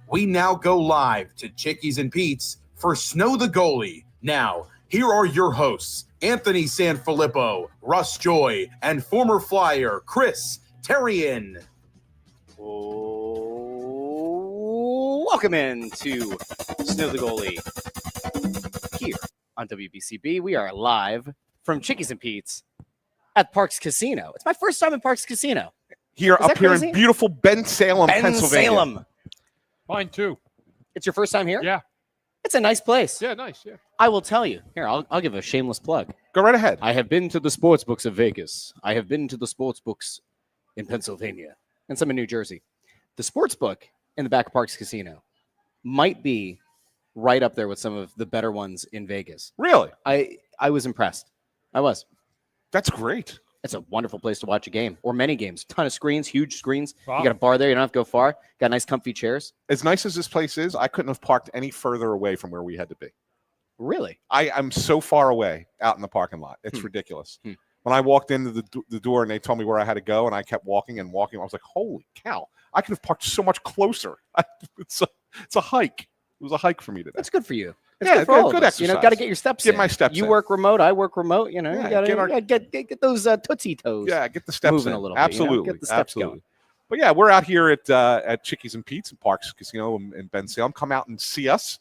We now go live to Chickies and Pete's for Snow the Goalie. Now, here are your hosts, Anthony SanFilippo, Russ Joy, and former Flyer Chris Therien. Welcome in to Snow the Goalie here on WBCB. We are live from Chickies and Pete's at PARX Casino. It's my first time in PARX Casino. Here in beautiful Bensalem, Pennsylvania. Bensalem. Mine too. It's your first time here? Yeah. It's a nice place. Yeah, nice. Yeah. I will tell you. Here, I'll give a shameless plug. Go right ahead. I have been to the sports books of Vegas. I have been to the sports books in Pennsylvania and some in New Jersey. The sports book in the back of PARX Casino might be right up there with some of the better ones in Vegas. Really? I was impressed. I was. That's great. It's a wonderful place to watch a game or many games. Ton of screens, huge screens. Wow. You got a bar there. You don't have to go far. Got nice comfy chairs. As nice as this place is, I couldn't have parked any further away from where we had to be. Really? I'm so far away out in the parking lot. It's ridiculous. When I walked into the door and they told me where I had to go and I kept walking and walking, I was like, holy cow. I could have parked so much closer. It's a hike. It was a hike for me today. That's good for you. It's Yeah, good for all good of us. exercise. You know, got to get your steps Get in. my steps You in. work remote. I work remote. You know, Yeah, you got to get those Tootsie Toes. Yeah, get the steps moving in. a little bit, Absolutely. you know? Get the steps Absolutely. going. But yeah, we're out here at Chickies and Pete's in PARX Casino in Bensalem. Come out and see us.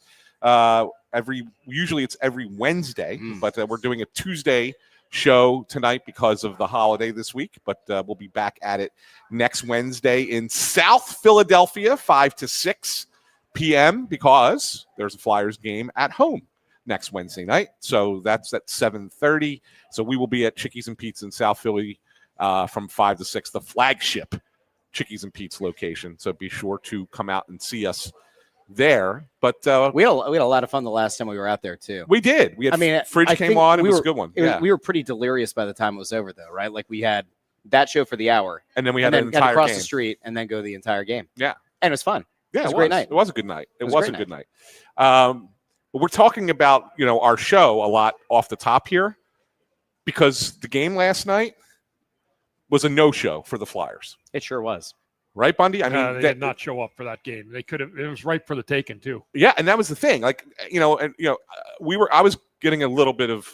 Usually it's every Wednesday, but we're doing a Tuesday show tonight because of the holiday this week. But we'll be back at it next Wednesday in South Philadelphia, 5 to 6 p.m. because there's a Flyers game at home next Wednesday night. So that's at 7:30. So we will be at Chickies and Pete's in South Philly from 5 to 6, the flagship Chickies and Pete's location. So be sure to come out and see us there. But we had a lot of fun the last time we were out there too. We did. We had Fridge came on. It was a good one. We were pretty delirious by the time it was over, though, right? Like we had that show for the hour, and then we had an entire cross game. the street and then go the entire game. Yeah, and it was fun. Yeah, it was a great night. It was a good night. It was a good night. But we're talking about our show a lot off the top here because the game last night was a no-show for the Flyers. It sure was. Right, Bundy? I mean, they did not show up for that game. They could have. It was ripe for the taking too. Yeah, and that was the thing. Like, I was getting a little bit of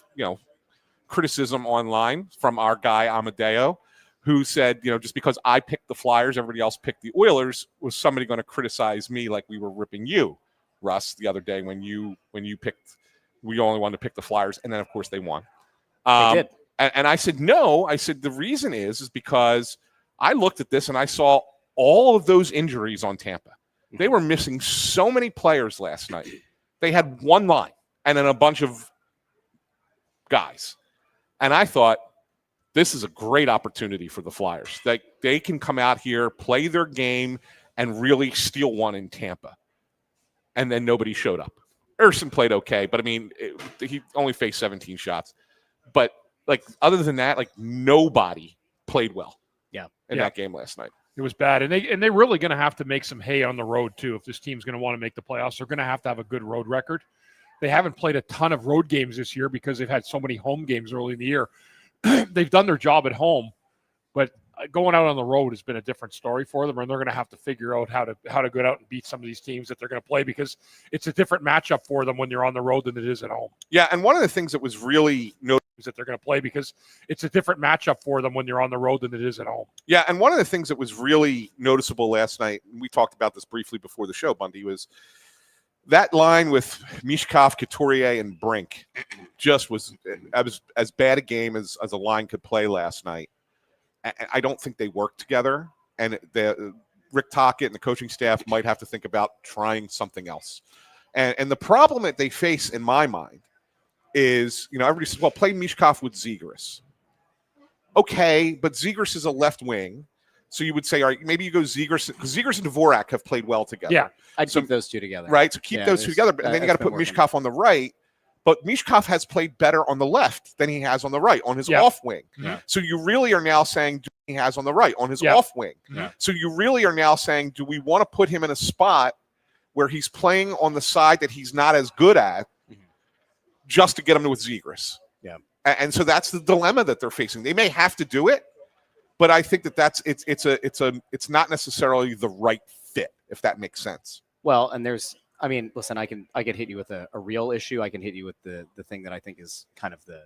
criticism online from our guy Amadeo, who said, just because I picked the Flyers, everybody else picked the Oilers. Was somebody going to criticize me like we were ripping you, Russ, the other day when you picked? We only wanted to pick the Flyers, and then of course they won. They did. And I said no. I said the reason is because I looked at this and I saw all of those injuries on Tampa. They were missing so many players last night. They had one line and then a bunch of guys. And I thought, this is a great opportunity for the Flyers. They can come out here, play their game, and really steal one in Tampa. And then nobody showed up. Erson played okay, but I mean, he only faced 17 shots. But other than that, nobody played well. In that game last night. It was bad, and they're really going to have to make some hay on the road too. If this team's going to want to make the playoffs, they're going to have a good road record. They haven't played a ton of road games this year because they've had so many home games early in the year. They've done their job at home, but going out on the road has been a different story for them, and they're going to have to figure out how to go out and beat some of these teams that they're going to play because it's a different matchup for them when they're on the road than it is at home. Yeah, and one of the things that was really that they're going to play because it's a different matchup for them when they're on the road than it is at home. Yeah, and one of the things that was really noticeable last night, and we talked about this briefly before the show, Bundy, was that line with Mishkov, Couturier, and Brink just was as bad a game as a line could play last night. I don't think they work together, and Rick Tocchet and the coaching staff might have to think about trying something else. And the problem that they face, in my mind, is, everybody says, well, play Mishkov with Zegras. Okay, but Zegras is a left wing. So you would say, all right, maybe you go Zegras, because Zegras and Dvorak have played well together. Yeah, I'd keep those two together. Right, so keep those two together. And then you got to put Mishkov on the right. But Mishkov has played better on the left than he has on the right, on his off wing. Yeah. So you really are now saying he has on the right, on his off wing. Yeah. So you really are now saying, do we want to put him in a spot where he's playing on the side that he's not as good at, just to get him with Zegras? Yeah. And so that's the dilemma that they're facing. They may have to do it, but I think that it's not necessarily the right fit, if that makes sense. Well, and I mean, listen, I can hit you with a real issue. I can hit you with the thing that I think is kind of the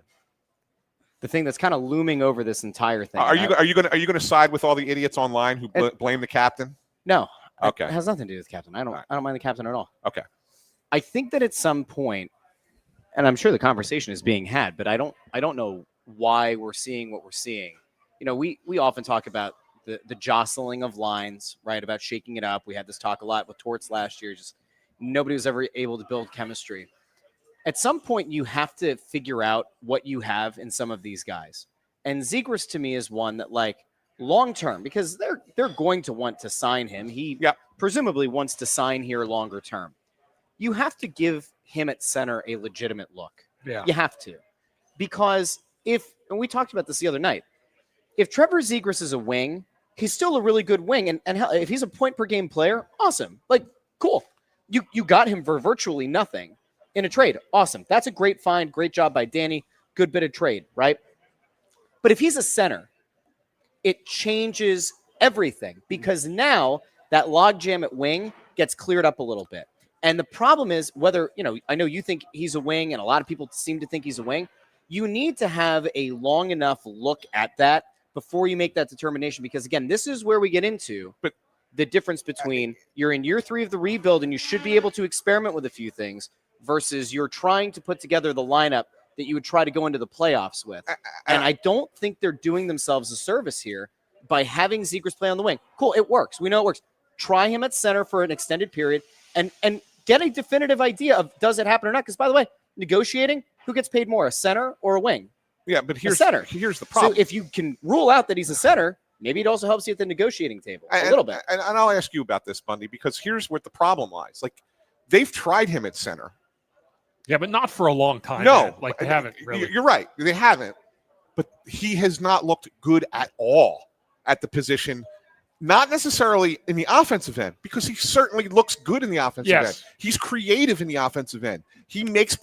thing that's kind of looming over this entire thing. Are you going to side with all the idiots online who blame the captain? No. Okay. It has nothing to do with the captain. I don't mind the captain at all. Okay. I think that at some point, and I'm sure the conversation is being had, but I don't know why we're seeing what we're seeing. We often talk about the jostling of lines, right? About shaking it up. We had this talk a lot with Torts last year. Just nobody was ever able to build chemistry. At some point, you have to figure out what you have in some of these guys. And Zegras to me is one that, like, long term, because they're going to want to sign him. He presumably wants to sign here longer term. You have to give him at center a legitimate look. Yeah. You have to. Because and we talked about this the other night, if Trevor Zegras is a wing, he's still a really good wing. And hell, if he's a point per game player, awesome. Like, cool. You got him for virtually nothing in a trade. Awesome. That's a great find. Great job by Danny. Good bit of trade, right? But if he's a center, it changes everything, because now that logjam at wing gets cleared up a little bit. And the problem is whether, I know you think he's a wing and a lot of people seem to think he's a wing. You need to have a long enough look at that before you make that determination, because, again, this is where we get into the difference between you're in year 3 of the rebuild and you should be able to experiment with a few things versus you're trying to put together the lineup that you would try to go into the playoffs with. And I don't think they're doing themselves a service here by having Zegras play on the wing. Cool, it works. We know it works. Try him at center for an extended period and get a definitive idea of does it happen or not. Because, by the way, negotiating, who gets paid more, a center or a wing? Yeah, but here's the problem. So if you can rule out that he's a center, maybe it also helps you at the negotiating table a little bit. And I'll ask you about this, Bundy, because here's what the problem lies. Like, they've tried him at center. Yeah, but not for a long time. No. Man. Like, they haven't really. You're right. They haven't. But he has not looked good at all at the position, not necessarily in the offensive end, because he certainly looks good in the offensive end. He's creative in the offensive end. He makes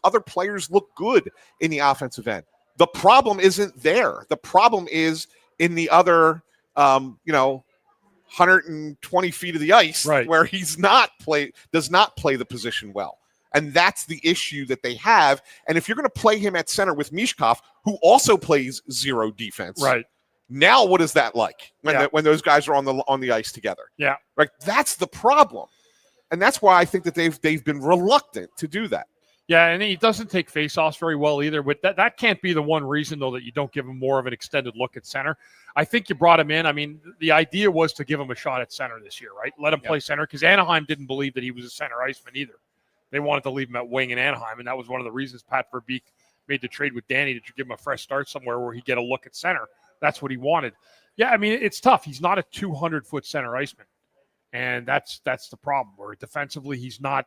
other players look good in the offensive end. The problem isn't there. The problem is in the other, 120 feet of the ice, where does not play the position well. And that's the issue that they have. And if you're going to play him at center with Mishkov, who also plays zero defense, now what is that like when those guys are on the ice together? Yeah, right. That's the problem, and that's why I think that they've been reluctant to do that. Yeah, and he doesn't take faceoffs very well either. But that can't be the one reason, though, that you don't give him more of an extended look at center. I think you brought him in. I mean, the idea was to give him a shot at center this year, right? Let him play center, because Anaheim didn't believe that he was a center iceman either. They wanted to leave him at wing in Anaheim, and that was one of the reasons Pat Verbeek made the trade with Danny, to give him a fresh start somewhere where he'd get a look at center. That's what he wanted. Yeah, I mean, it's tough. He's not a 200-foot center iceman, and that's the problem, where defensively he's not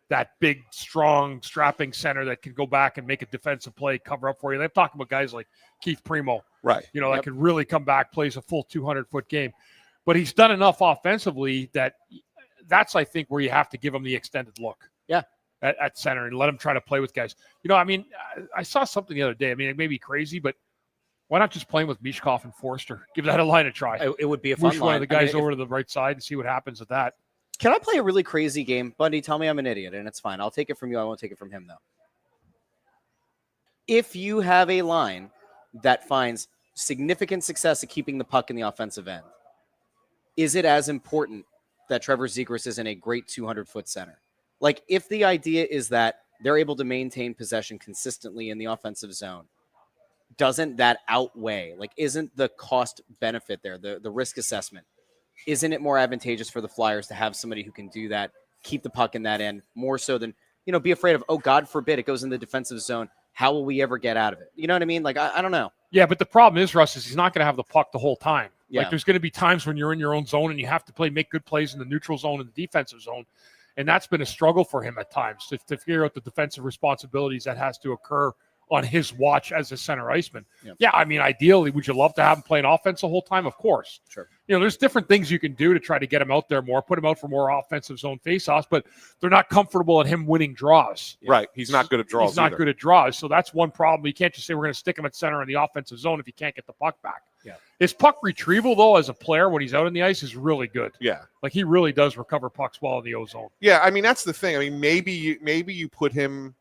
that big, strong, strapping center that can go back and make a defensive play, cover up for you. They're talking about guys like Keith Primo, right? That can really come back, plays a full 200-foot game. But he's done enough offensively that's, I think, where you have to give him the extended look. Yeah. At center and let him try to play with guys. I mean, I saw something the other day. I mean, it may be crazy, but why not just playing with Mishkov and Forster? Give that a line a try. It would be a fun line. One of the guys over to the right side and see what happens with that. Can I play a really crazy game? Bundy, tell me I'm an idiot, and it's fine. I'll take it from you. I won't take it from him, though. If you have a line that finds significant success at keeping the puck in the offensive end, is it as important that Trevor Zegras isn't a great 200-foot center? Like, if the idea is that they're able to maintain possession consistently in the offensive zone, doesn't that outweigh? Like, isn't the cost benefit there, the risk assessment, isn't it more advantageous for the Flyers to have somebody who can do that, keep the puck in that end, more so than, be afraid of, oh, God forbid it goes in the defensive zone. How will we ever get out of it? You know what I mean? Like, I don't know. Yeah, but the problem is, Russ, is he's not going to have the puck the whole time. Yeah. Like, there's going to be times when you're in your own zone and you have to make good plays in the neutral zone and the defensive zone. And that's been a struggle for him at times to figure out the defensive responsibilities that has to occur on his watch as a center iceman. Yep. Yeah, I mean, ideally, would you love to have him playing offense the whole time? Of course. Sure. There's different things you can do to try to get him out there more, put him out for more offensive zone faceoffs, but they're not comfortable at him winning draws. Right. He's not good at draws. He's not either. good at draws. So that's one problem. You can't just say we're going to stick him at center in the offensive zone if you can't get the puck back. Yeah. His puck retrieval, though, as a player when he's out on the ice is really good. Yeah. Like he really does recover pucks well in the O zone. Yeah. I mean, that's the thing. I mean, maybe you put him,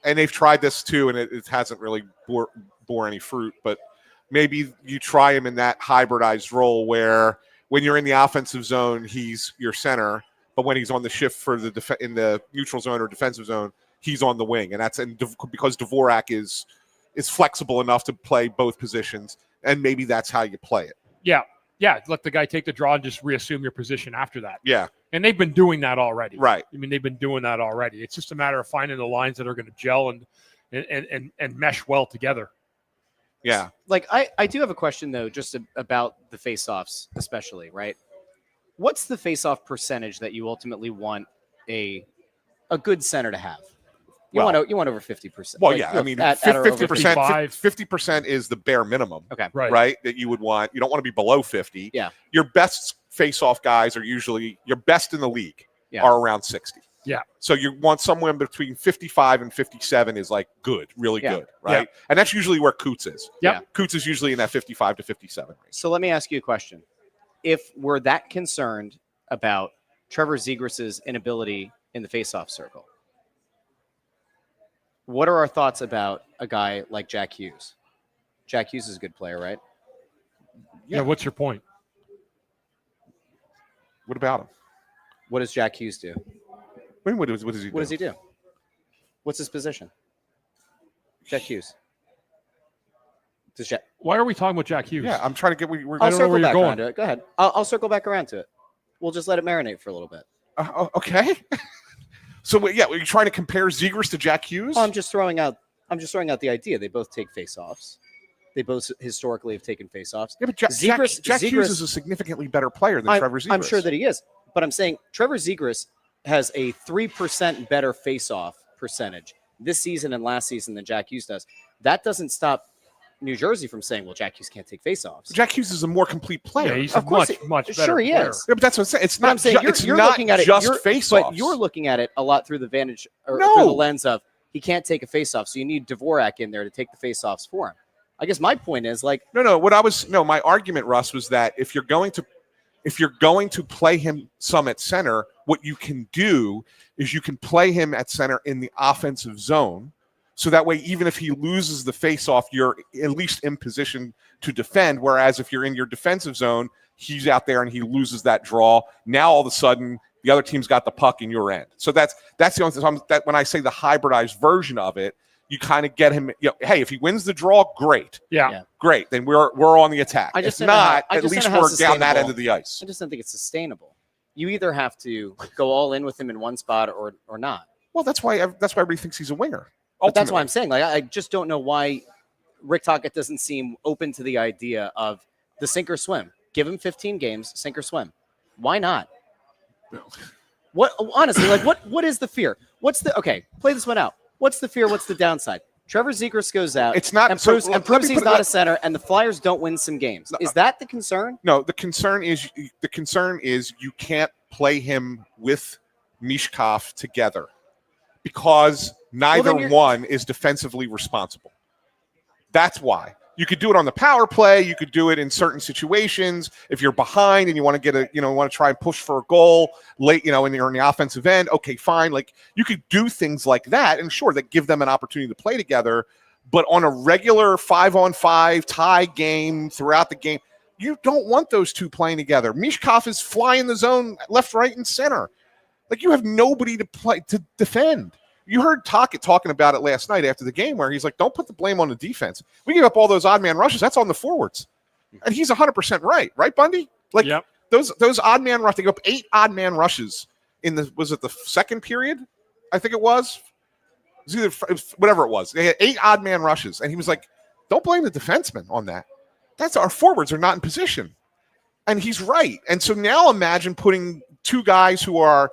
and they've tried this too, and it hasn't really bore any fruit, but maybe you try him in that hybridized role where when you're in the offensive zone, he's your center, but when he's on the shift for the in the neutral zone or defensive zone, he's on the wing, and that's because Dvorak is flexible enough to play both positions, and maybe that's how you play it. Yeah, let the guy take the draw and just reassume your position after that. Yeah. And they've been doing that already. Right. I mean, they've been doing that already. It's just a matter of finding the lines that are going to gel and mesh well together. Yeah. Like, I do have a question, though, just about the face-offs especially, right? What's the face-off percentage that you ultimately want a good center to have? You want over 50%. Well, like, yeah, look, I mean, at or over 50%. 55. 50% is the bare minimum. Okay. Right. That you would want. You don't want to be below 50. Yeah. Your best face-off guys are usually your best in the league Yeah. are around 60. Yeah. So you want somewhere between 55 and 57 is like good, really Yeah. good, right? And that's usually where Coots is. Yep. Yeah. Coots is usually in that 55 to 57 range. So let me ask you a question. If we're that concerned about Trevor Zegras' inability in the face-off circle, what are our thoughts about a guy like Jack Hughes? Jack Hughes is a good player, right? Yeah. What's your point? What about him? What does Jack Hughes do? What does he do? What does he do? What's his position? Jack Hughes. Why are we talking about Jack Hughes? Yeah, I'm trying to get. I'll don't know circle where you're back going. around to it. Go ahead. I'll circle back around to it. We'll just let it marinate for a little bit. Okay. So yeah, are you trying to compare Zegras to Jack Hughes? I'm just throwing out the idea. They both take face-offs. They both historically have taken face-offs. Yeah, but Jack Hughes is a significantly better player than Trevor Zegras. I'm sure that he is. But I'm saying Trevor Zegras has a 3% better face-off percentage this season and last season than Jack Hughes does. That doesn't stop New Jersey from saying, well, Jack Hughes can't take face-offs. Jack Hughes is a more complete player. Yeah, he's Of a course much better sure he player. is. Yeah, but that's what I'm saying. It's But not. I'm saying you're not looking at it just you're- face-offs. But you're looking at it a lot through the vantage or No. through the lens of he can't take a face-off, so you need Dvorak in there to take the face-offs for him. I guess my point is like No. My argument, Russ, was that if you're going to play him some at center, what you can do is you can play him at center in the offensive zone. So that way, even if he loses the face-off, you're at least in position to defend. Whereas if you're in your defensive zone, he's out there and he loses that draw. Now all of a sudden, the other team's got the puck in your end. So that's the only thing. That when I say the hybridized version of it, you kind of get him. Hey, if he wins the draw, great. Yeah. Great. Then we're on the attack. I just If don't know not, how- I at just least don't know how we're down that sustainable- end of the ice. I just don't think it's sustainable. You either have to go all in with him in one spot or not. Well, that's why everybody thinks he's a winger. But that's why ultimately. I'm saying, like, I just don't know why Rick Tocchet doesn't seem open to the idea of the sink or swim. Give him 15 games, sink or swim. Why not? What honestly, like, what is the fear? Okay? Play this one out. What's the fear? What's the downside? Trevor Zegras goes out. It's not- and so proves, let me he's put it not like- a center, and the Flyers don't win some games. Is that the concern? No, the concern is you can't play him with Mishkov together because neither one is defensively responsible. That's why. You could do it on the power play. You could do it in certain situations. If you're behind and you want to want to try and push for a goal late, and you're in the offensive end, okay, fine. Like you could do things like that, and sure, that give them an opportunity to play together. But on a regular 5-on-5 tie game throughout the game, you don't want those two playing together. Mishkov is flying the zone left, right, and center. Like you have nobody to defend. You heard Tocchet talking about it last night after the game where he's like, don't put the blame on the defense. We give up all those odd man rushes. That's on the forwards. And he's 100% right. Right, Bundy? Like Yep. those odd man rushes, they give up 8 odd man rushes was it the second period? I think it was. It was whatever it was. They had 8 odd man rushes. And he was like, don't blame the defenseman on that. That's our forwards are not in position. And he's right. And so now imagine putting two guys who are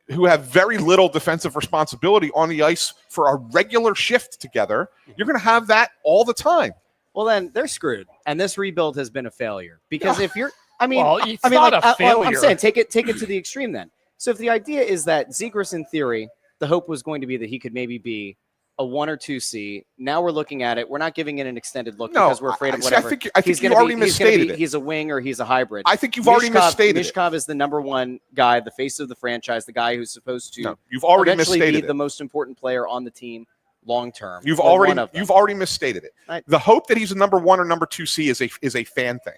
who have very little defensive responsibility on the ice for a regular shift together, you're going to have that all the time. Well, then they're screwed, and this rebuild has been a failure. Because if you're, I mean, Well, it's I mean, not like, a failure. I'm saying take it to the extreme. Then, so if the idea is that Zegras, in theory, the hope was going to be that he could maybe be a 1 or 2C. Now we're looking at it. We're not giving it an extended look because we're afraid of whatever. I think you've already misstated it. He's a wing or he's a hybrid. I think you've already misstated it. Mishkov is the number one guy, the face of the franchise, the guy who's supposed to you've already eventually misstated be it. the most important player on the team long term. You've already misstated it. The hope that he's a number 1 or number 2C is a fan thing.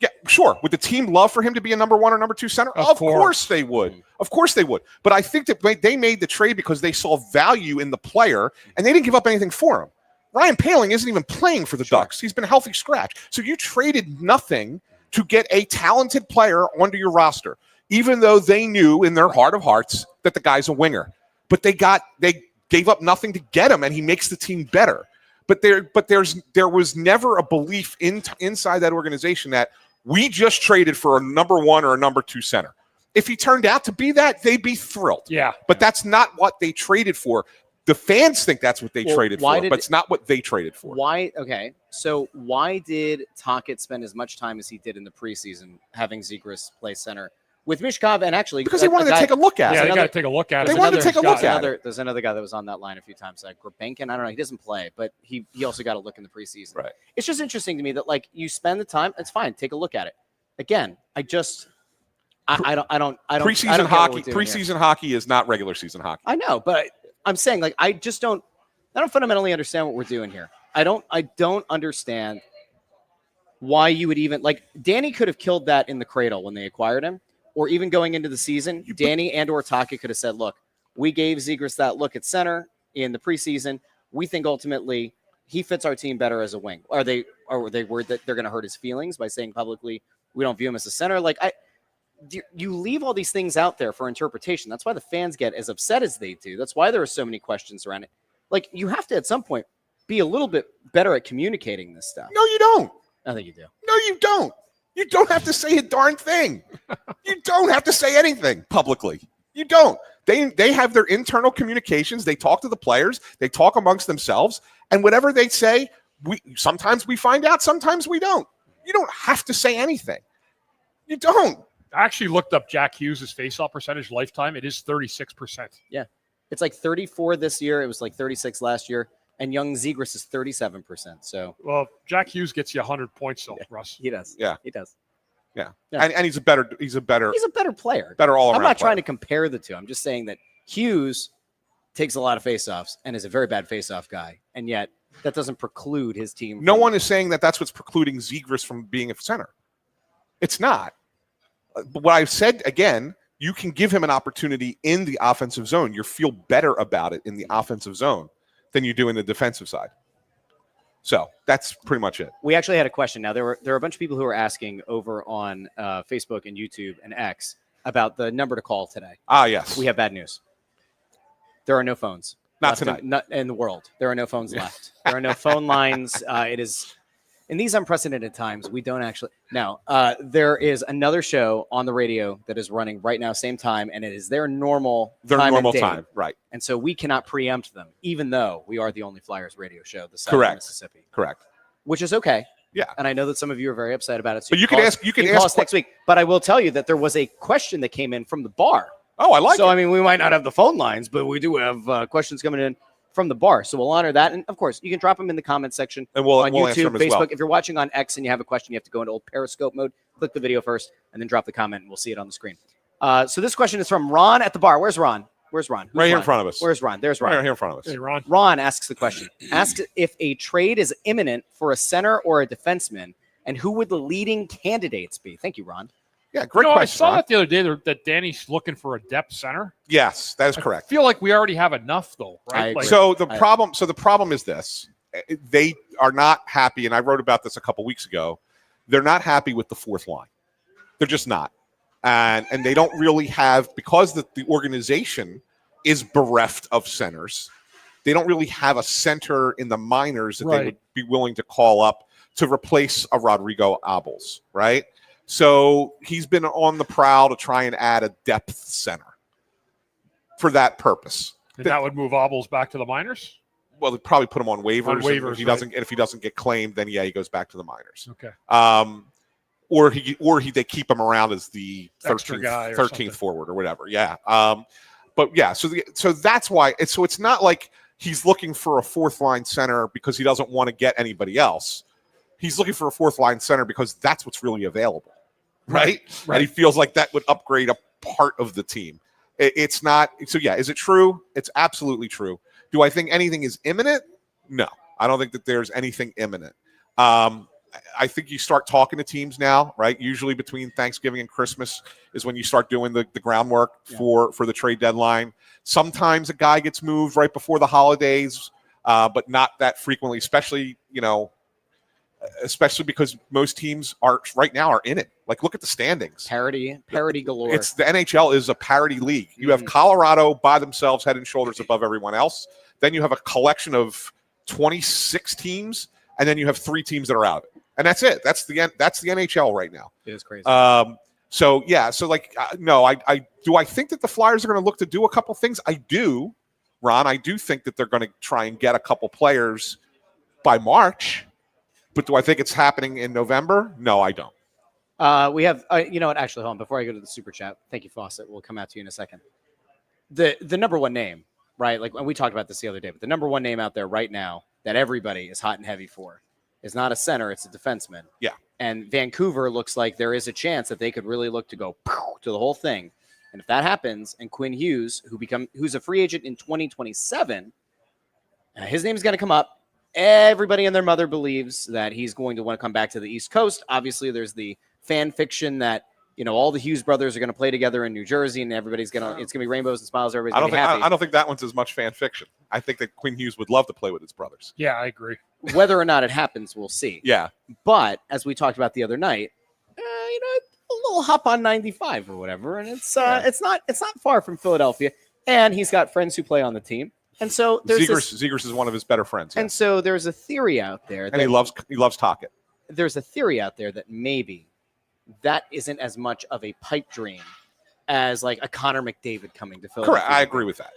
Yeah, sure. Would the team love for him to be a number 1 or number 2 center? Of course they would. Of course they would. But I think that they made the trade because they saw value in the player, and they didn't give up anything for him. Ryan Poehling isn't even playing for the Ducks. He's been a healthy scratch. So you traded nothing to get a talented player onto your roster, even though they knew in their heart of hearts that the guy's a winger. But they gave up nothing to get him, and he makes the team better. But there was never a belief inside that organization that we just traded for a number 1 or a number 2 center. If he turned out to be that, they'd be thrilled. Yeah. But that's not what they traded for. The fans think that's what they traded for, but it's not what they traded for. Why? Okay. So why did Tocchet spend as much time as he did in the preseason having Zegras play center with Mishkov? And actually, because they wanted to take a look at it. Yeah, they got to take a look at it. They wanted to take a look at it. There's another guy that was on that line a few times, like Grabenkin. I don't know. He doesn't play, but he also got a look in the preseason. Right. It's just interesting to me that like you spend the time. It's fine. Take a look at it. Again, I don't. Preseason hockey is not regular season hockey. I know, but I'm saying like I don't fundamentally understand what we're doing here. I don't understand why you would even like Danny could have killed that in the cradle when they acquired him, or even going into the season. Danny and or Tocchet could have said, "Look, we gave Zegras that look at center in the preseason. We think ultimately he fits our team better as a wing." Are they worried that they're going to hurt his feelings by saying publicly we don't view him as a center? Like you leave all these things out there for interpretation. That's why the fans get as upset as they do. That's why there are so many questions around it. Like you have to at some point be a little bit better at communicating this stuff. No, you don't. I think you do. No, you don't. You don't have to say a darn thing. You don't have to say anything publicly. You don't. They have their internal communications. They talk to the players. They talk amongst themselves. And whatever they say, sometimes we find out, sometimes we don't. You don't have to say anything. You don't. I actually looked up Jack Hughes' faceoff percentage lifetime. It is 36%. Yeah. It's like 34 this year. It was like 36 last year. And young Zegras is 37%. So, well, Jack Hughes gets you 100 points, though, Russ. He does. Yeah, he does. Yeah. And he's a better player. Better all around. I'm not trying to compare the two. I'm just saying that Hughes takes a lot of faceoffs and is a very bad faceoff guy, and yet that doesn't preclude his team. No one is saying that that's what's precluding Zegras from being a center. It's not. But what I've said again, you can give him an opportunity in the offensive zone. You feel better about it in the offensive zone than you do in the defensive side. So that's pretty much it. We actually had a question. Now, there are a bunch of people who are asking over on Facebook and YouTube and X about the number to call today. Ah, yes. We have bad news. There are no phones. Not tonight. Not in the world. There are no phones left. There are no phone lines. It is in these unprecedented times. We don't actually. No, there is another show on the radio that is running right now, same time, and it is their normal time, right? And so we cannot preempt them, even though we are the only Flyers radio show this side of Mississippi. Correct. Which is okay. Yeah. And I know that some of you are very upset about it. So but you can ask. You can call us next week. But I will tell you that there was a question that came in from the bar. Oh, I like it. So, I mean, we might not have the phone lines, but we do have questions coming in from the bar. So we'll honor that. And, of course, you can drop them in the comment section and on we'll YouTube, Facebook. Well. If you're watching on X and you have a question, you have to go into old Periscope mode, click the video first, and then drop the comment, and we'll see it on the screen. So this question is from Ron at the bar. Where's Ron? Who's right here Ron? in front of us. Where's Ron? There's Ron. Right here in front of us. Hey, Ron. Ron asks the question. Asks if a trade is imminent for a center or a defenseman, and who would the leading candidates be? Thank you, Ron. Yeah, great question. I saw Ron. that the other day that Danny's looking for a depth center. Yes, that is correct. I feel like we already have enough, though, right? So the problem is this: they are not happy, and I wrote about this a couple weeks ago. They're not happy with the fourth line. They're just not, and they don't really have, because the organization is bereft of centers. They don't really have a center in the minors that they would be willing to call up to replace a Rodrigo Abels, right? So he's been on the prowl to try and add a depth center. for that purpose. And that would move Obels back to the minors? Well, they'd probably put him on waivers. On waivers, and if he doesn't get claimed, then he goes back to the minors. Okay. Or they keep him around as the Extra guy or 13th forward or whatever. Yeah. But yeah, so that's why it's not like he's looking for a fourth line center because he doesn't want to get anybody else. He's looking for a fourth line center because that's what's really available. Right. And he feels like that would upgrade a part of the team. It's not. So yeah, is it true? It's absolutely true. Do I think anything is imminent? No, I don't think that there's anything imminent. I think you start talking to teams now, right? Usually between Thanksgiving and Christmas is when you start doing the groundwork for the trade deadline. Sometimes a guy gets moved right before the holidays, but not that frequently, especially because most teams are in it. Like, look at the standings. Parity galore. It's the NHL is a parity league. You have Colorado by themselves, head and shoulders above everyone else. Then you have a collection of 26 teams, and then you have 3 teams that are out of it. And that's it. That's the NHL right now. It is crazy. So no. I do. I think that the Flyers are going to look to do a couple things. I do, Ron. I do think that they're going to try and get a couple players by March. But do I think it's happening in November? No, I don't. We have. You know what? Actually, hold on. Before I go to the super chat, thank you, Fawcett. We'll come out to you in a second. The number one name, right? Like when we talked about this the other day, but the number one name out there right now that everybody is hot and heavy for is not a center, it's a defenseman. Yeah. And Vancouver looks like there is a chance that they could really look to go to the whole thing. And if that happens, and Quinn Hughes, who's a free agent in 2027, his name's going to come up. Everybody and their mother believes that he's going to want to come back to the East Coast. Obviously, there's the fan fiction that all the Hughes brothers are going to play together in New Jersey, and it's going to be rainbows and smiles. Everybody's going to be happy. I don't think that one's as much fan fiction. I think that Quinn Hughes would love to play with his brothers. Yeah, I agree. Whether or not it happens, we'll see. Yeah. But as we talked about the other night, a little hop on 95 or whatever, and it's not far from Philadelphia, and he's got friends who play on the team, and so there's Zegers is one of his better friends, and so there's a theory out there, and he loves Tocchet. There's a theory out there that maybe that isn't as much of a pipe dream as like a Connor McDavid coming to Philadelphia. Correct, I agree with that.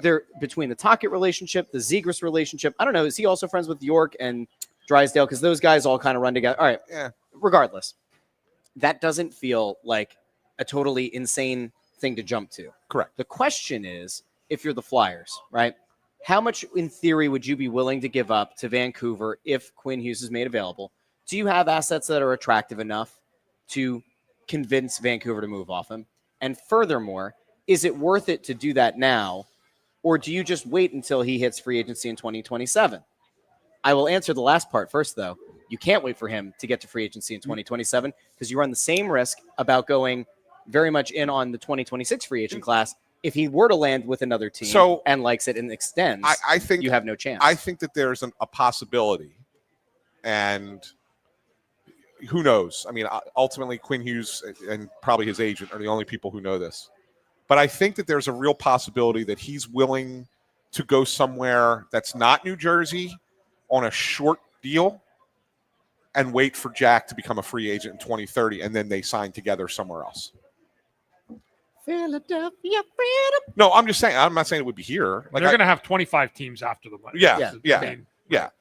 They're between the Tocchet relationship, the Zegers relationship. I don't know. Is he also friends with York and Drysdale? Because those guys all kind of run together. All right. Yeah. Regardless, that doesn't feel like a totally insane thing to jump to. Correct. The question is, if you're the Flyers, right? How much, in theory, would you be willing to give up to Vancouver if Quinn Hughes is made available? Do you have assets that are attractive enough to convince Vancouver to move off him? And furthermore, is it worth it to do that now, or do you just wait until he hits free agency in 2027? I will answer the last part first, though. You can't wait for him to get to free agency in 2027 because you run the same risk about going very much in on the 2026 free agent class. If he were to land with another team and likes it and extends, I think you have no chance. I think that there's a possibility, and who knows? I mean, ultimately, Quinn Hughes and probably his agent are the only people who know this. But I think that there's a real possibility that he's willing to go somewhere that's not New Jersey on a short deal and wait for Jack to become a free agent in 2030, and then they sign together somewhere else. Philadelphia freedom. No, I'm just saying. I'm not saying it would be here. Like, they're going to have 25 teams after them. Yeah.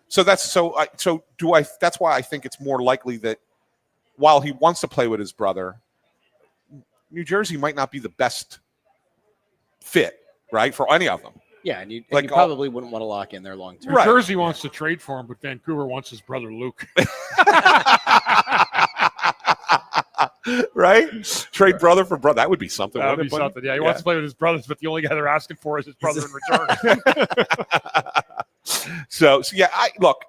So that's That's why I think it's more likely that while he wants to play with his brother, New Jersey might not be the best fit, right, for any of them. Yeah, and you probably wouldn't want to lock in there long term. New Jersey wants to trade for him, but Vancouver wants his brother Luke. Right? Trade brother for brother. That would be something. That would be something. Yeah, he wants to play with his brothers, but the only guy they're asking for is his brother in return. So yeah, look,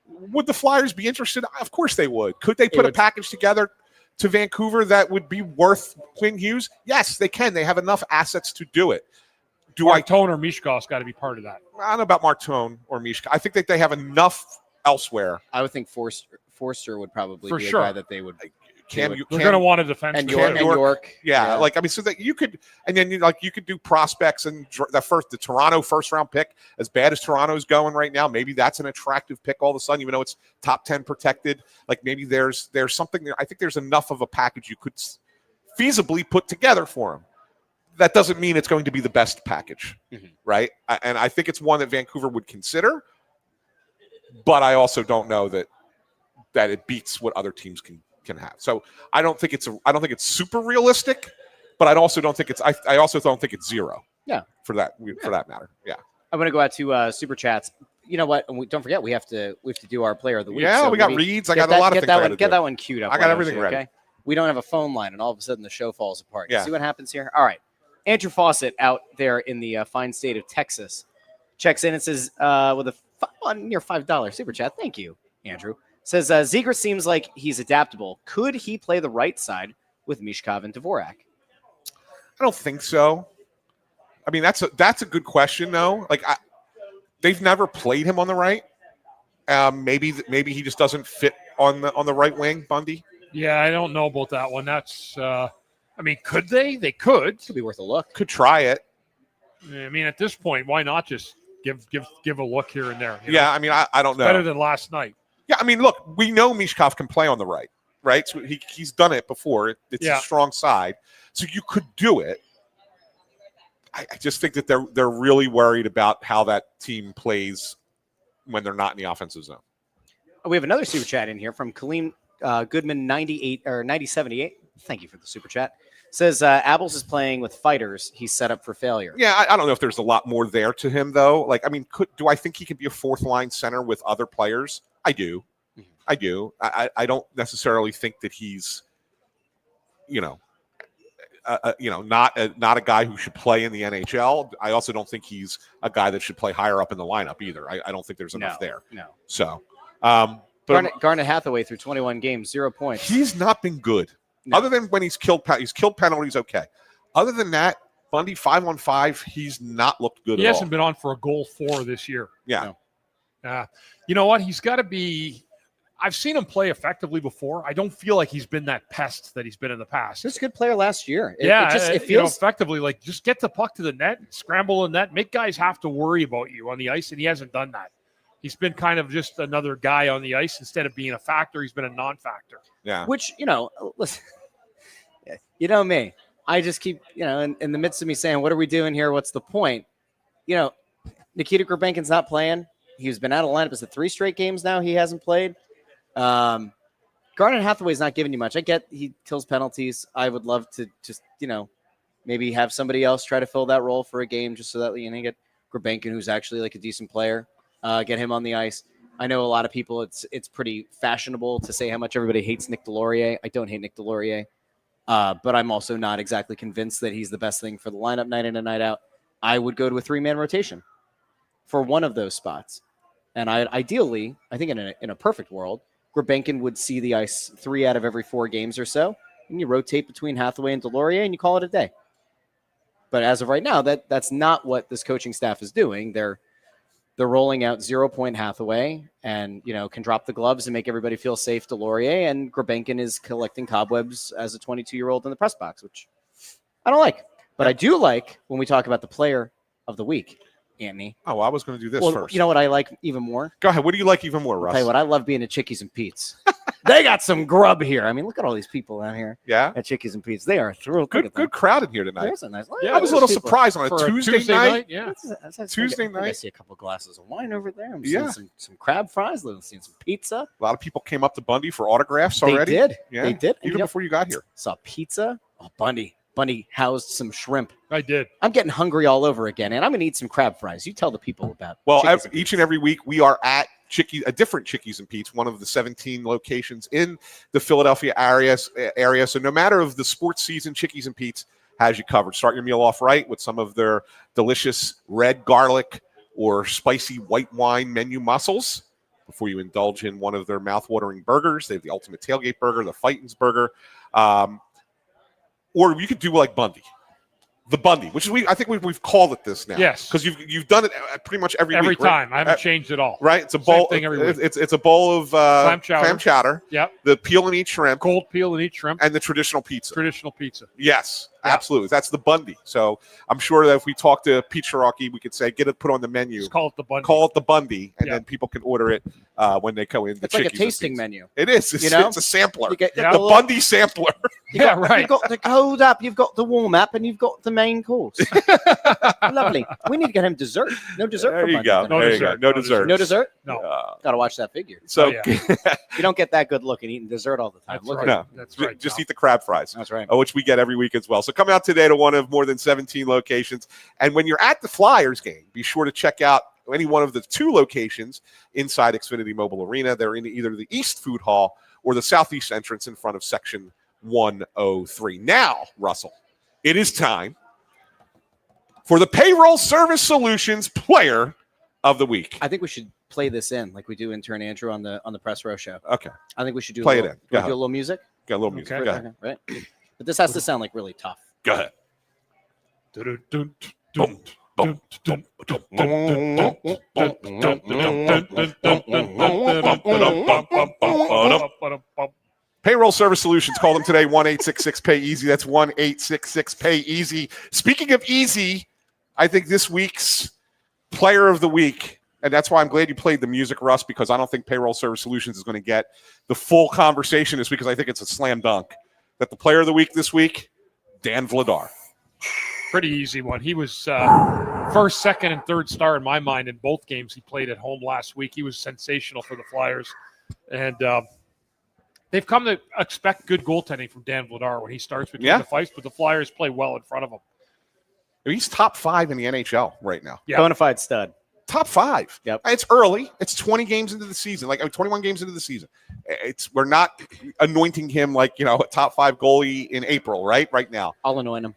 would the Flyers be interested? Of course they would. Could they put a package together to Vancouver that would be worth Quinn Hughes? Yes, they can. They have enough assets to do it. Martone or Mishkov's got to be part of that. I don't know about Martone or Mishka. I think that they have enough elsewhere. I would think Forster would probably be a guy that they would. They're going to want a defense. And York. Yeah, like, I mean, so that you could, and then you could do prospects and the Toronto first round pick. As bad as Toronto's going right now, maybe that's an attractive pick all of a sudden, even though it's top 10 protected. Like maybe there's something there. I think there's enough of a package you could feasibly put together for him. that doesn't mean it's going to be the best package, right? And I think it's one that Vancouver would consider, but I also don't know that it beats what other teams can have. So I don't think it's super realistic, but I also don't think it's zero. Yeah. For that matter. Yeah. I'm going to go out to super chats. You know what? And don't forget we have to do our player of the week. Yeah, so we got reads. I got a lot of things. Get that one queued up. I got everything ready. Okay. We don't have a phone line, and all of a sudden the show falls apart. Yeah. See what happens here? All right. Andrew Fawcett out there in the fine state of Texas checks in and says with a near $5 super chat. Thank you, Andrew. Says Zegras seems like he's adaptable. Could he play the right side with Mishkov and Dvorak? I don't think so. I mean, that's a good question, though. Like, they've never played him on the right. Maybe he just doesn't fit on the right wing, Bundy. Yeah, I don't know about that one. That's, I mean, could they? They could. Could be worth a look. Could try it. I mean, at this point, why not just give a look here and there? Yeah, I mean, I don't know. Better than last night. Yeah, I mean, look, we know Mishkov can play on the right? So he's done it before. It's a strong side, so you could do it. I just think that they're really worried about how that team plays when they're not in the offensive zone. We have another super chat in here from Kaleem Goodman 9078. Thank you for the super chat. Says Abels is playing with fighters. He's set up for failure. Yeah, I don't know if there's a lot more there to him though. Like, I mean, do I think he could be a fourth line center with other players? I do. I do. I don't necessarily think that he's, not a guy who should play in the NHL. I also don't think he's a guy that should play higher up in the lineup either. I don't think there's enough there. No. So, Garnet Hathaway through 21 games, 0 points. He's not been good. No. Other than when he's killed penalties, okay. Other than that, Bundy 5-on-5, he's not looked good at all. He hasn't been on for a goal for this year. Yeah. No. You know what? He's got to be. I've seen him play effectively before. I don't feel like he's been that pest that he's been in the past. He was a good player last year. It feels effectively like just get the puck to the net, scramble in net, make guys have to worry about you on the ice, and he hasn't done that. He's been kind of just another guy on the ice instead of being a factor. He's been a non-factor. Yeah. Which, listen, you know me. I just keep, in the midst of me saying, what are we doing here? What's the point? Nikita Grabenkin's not playing. He's been out of lineup. Is it 3 straight games now he hasn't played? Garnet Hathaway's not giving you much. I get he kills penalties. I would love to just, maybe have somebody else try to fill that role for a game just so that you get Grabenkin, who's actually like a decent player, get him on the ice. I know a lot of people, it's pretty fashionable to say how much everybody hates Nick Delorier. I don't hate Nick Delorier, but I'm also not exactly convinced that he's the best thing for the lineup night in and night out. I would go to a 3-man rotation for one of those spots. And ideally, I think in a perfect world, Grabenkin would see the ice 3 out of every 4 games or so, and you rotate between Hathaway and Delorier, and you call it a day. But as of right now, that's not what this coaching staff is doing. They're rolling out 0-point Hathaway, and can drop the gloves and make everybody feel safe. Delorier, and Grabenkin is collecting cobwebs as a 22-year-old in the press box, which I don't like. But I do like when we talk about the player of the week. Anthony. Oh, well, I was going to do this first. You know what I like even more? Go ahead. What do you like even more, Russ? I'll tell you what, I love being at Chickies and Pete's. They got some grub here. I mean, look at all these people out here. Yeah. At Chickies and Pete's. They are thrilled. Good crowd in here tonight. There's a nice. I was a little surprised on a Tuesday night. Yeah. Tuesday night. I see a couple glasses of wine over there. I'm seeing some crab fries. I'm seeing some pizza. A lot of people came up to Bundy for autographs already. They did. Yeah. They did. Even before you got here. Saw pizza. Oh, Bundy housed some shrimp. I did. I'm getting hungry all over again, and I'm going to eat some crab fries. You tell the people about. Well, each and every week we are at a different Chickies and Pete's, one of the 17 locations in the Philadelphia area. So no matter of the sports season, Chickies and Pete's has you covered. Start your meal off right with some of their delicious red garlic or spicy white wine menu mussels before you indulge in one of their mouth-watering burgers. They have the ultimate tailgate burger, the Fightins burger. Or you could do like Bundy. The Bundy, which is I think we've called it this now. Yes, because you've done it pretty much every week, time. Right? I haven't changed it all. Right, it's a bowl. Thing every week. It's a bowl of clam chowder. Yep. The peel and eat shrimp, cold peel and eat shrimp, and the traditional pizza. Traditional pizza. Yes, Absolutely. That's the Bundy. So I'm sure that if we talk to Pete Cherokee, we could say, get it put on the menu. Just call it the Bundy. Call it the Bundy, and Yeah. then people can order it when they go in. It's like a tasting menu. It is. It's, You know? it's a sampler. You get The little- Bundy sampler. Yeah, right. You've got the hold up. You've got the warm up, and you've got the main course. Lovely. We need to get him dessert. No dessert. There for you Bundy go. tonight. No There you dessert. go. No No dessert. No dessert. No, Got to watch that figure. So Oh, yeah. You don't get that good looking eating dessert all the time. that's Look right. at No. That's right. just Tom. eat the crab fries. That's right. Which we get every week as well. So come out today to one of more than 17 locations. And when you're at the Flyers game, be sure to check out any one of the 2 locations inside Xfinity Mobile Arena. They're in either the East Food Hall or the Southeast entrance in front of Section 103. Now, Russell, it is time for the Payroll Service Solutions Player of the Week. I think we should play this in like we do intern Andrew on the press row show. Okay. I think we should do Play a it little, in. Go do ahead. a little music. Got a little music. Okay. Go ahead. Okay, right? But this has to sound like really tough. Go ahead. Payroll Service Solutions. Call them today, 1-866-PAY-EASY. That's 1-866-PAY-EASY. Speaking of easy, I think this week's Player of the Week, and that's why I'm glad you played the music, Russ, because I don't think Payroll Service Solutions is going to get the full conversation this week because I think it's a slam dunk. That the Player of the Week this week, Dan Vladar. Pretty easy one. He was first, second, and third star in my mind in both games he played at home last week. He was sensational for the Flyers. And they've come to expect good goaltending from Dan Vladar when he starts between the fights, but the Flyers play well in front of him. He's top 5 in the NHL right now. Yeah. Bona fide stud. Top 5. Yep. It's early. It's 20 games into the season, 21 games into the season. We're not anointing him like, a top 5 goalie in April, right now. I'll anoint him.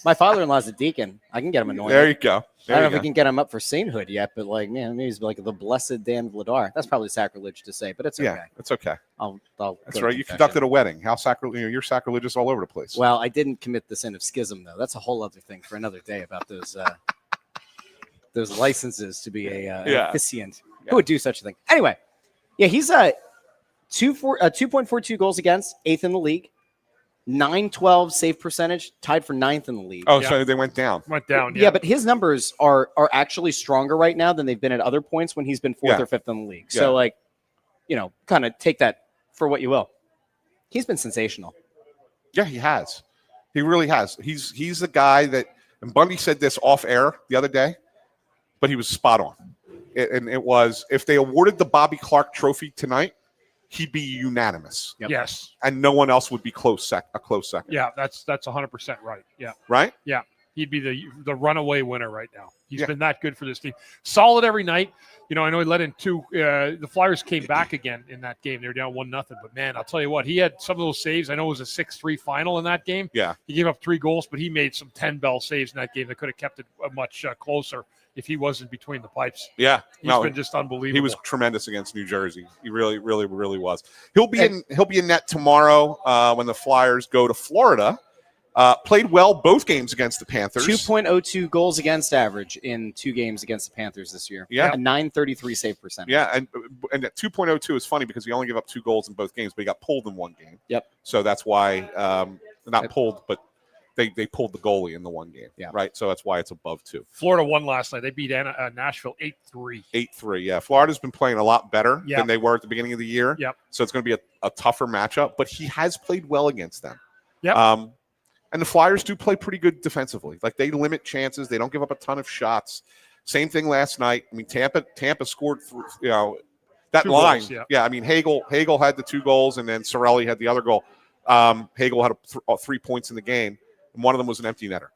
My father-in-law's a deacon. I can get him anointed. There you go. I don't know if we can get him up for sainthood yet, but maybe he's like the blessed Dan Vladar. That's probably sacrilege to say, but it's okay. Yeah, it's okay. I'll That's go to right. You confession. conducted a wedding. How you're sacrilegious all over the place. Well, I didn't commit the sin of schism, though. That's a whole other thing for another day about those licenses to be an officiant. Who would do such a thing? Anyway, yeah, he's 2.42 goals against, 8th in the league, 912 save percentage, tied for 9th in the league. Oh, so they went down. Went down, Yeah, but his numbers are actually stronger right now than they've been at other points when he's been 4th or 5th in the league. So, kind of take that for what you will. He's been sensational. Yeah, he has. He really has. He's the guy that, and Bundy said this off air the other day, but he was spot on. It was, if they awarded the Bobby Clark Trophy tonight, he'd be unanimous. Yep. Yes. And no one else would be a close second. Yeah, that's 100% right. Yeah. Right? Yeah. He'd be the runaway winner right now. He's been that good for this team. Solid every night. I know he let in 2. The Flyers came back again in that game. They were down 1-0. But, man, I'll tell you what, he had some of those saves. I know it was a 6-3 final in that game. Yeah. He gave up 3 goals, but he made some 10-bell saves in that game that could have kept it much closer if he wasn't between the pipes. Yeah. He's been just unbelievable. He was tremendous against New Jersey. He really, really, really was. He'll be in net tomorrow when the Flyers go to Florida. Played well both games against the Panthers. 2.02 goals against average in 2 games against the Panthers this year. Yeah. A 933 save percentage. Yeah, and that 2.02 is funny because he only gave up 2 goals in both games, but he got pulled in one game. Yep. So that's why not pulled, but they pulled the goalie in the one game. Yeah. Right. So that's why it's above 2. Florida won last night. They beat Nashville 8-3. 8-3. Yeah. Florida's been playing a lot better Yep. than they were at the beginning of the year. Yep. So it's going to be a tougher matchup, but he has played well against them. Yep. And the Flyers do play pretty good defensively. Like, they limit chances. They don't give up a ton of shots. Same thing last night. I mean, Tampa scored through, that 2 line. goals, yeah. Yeah, I mean, Hagel had the 2 goals, and then Cirelli had the other goal. Hagel had 3 points in the game, and one of them was an empty netter.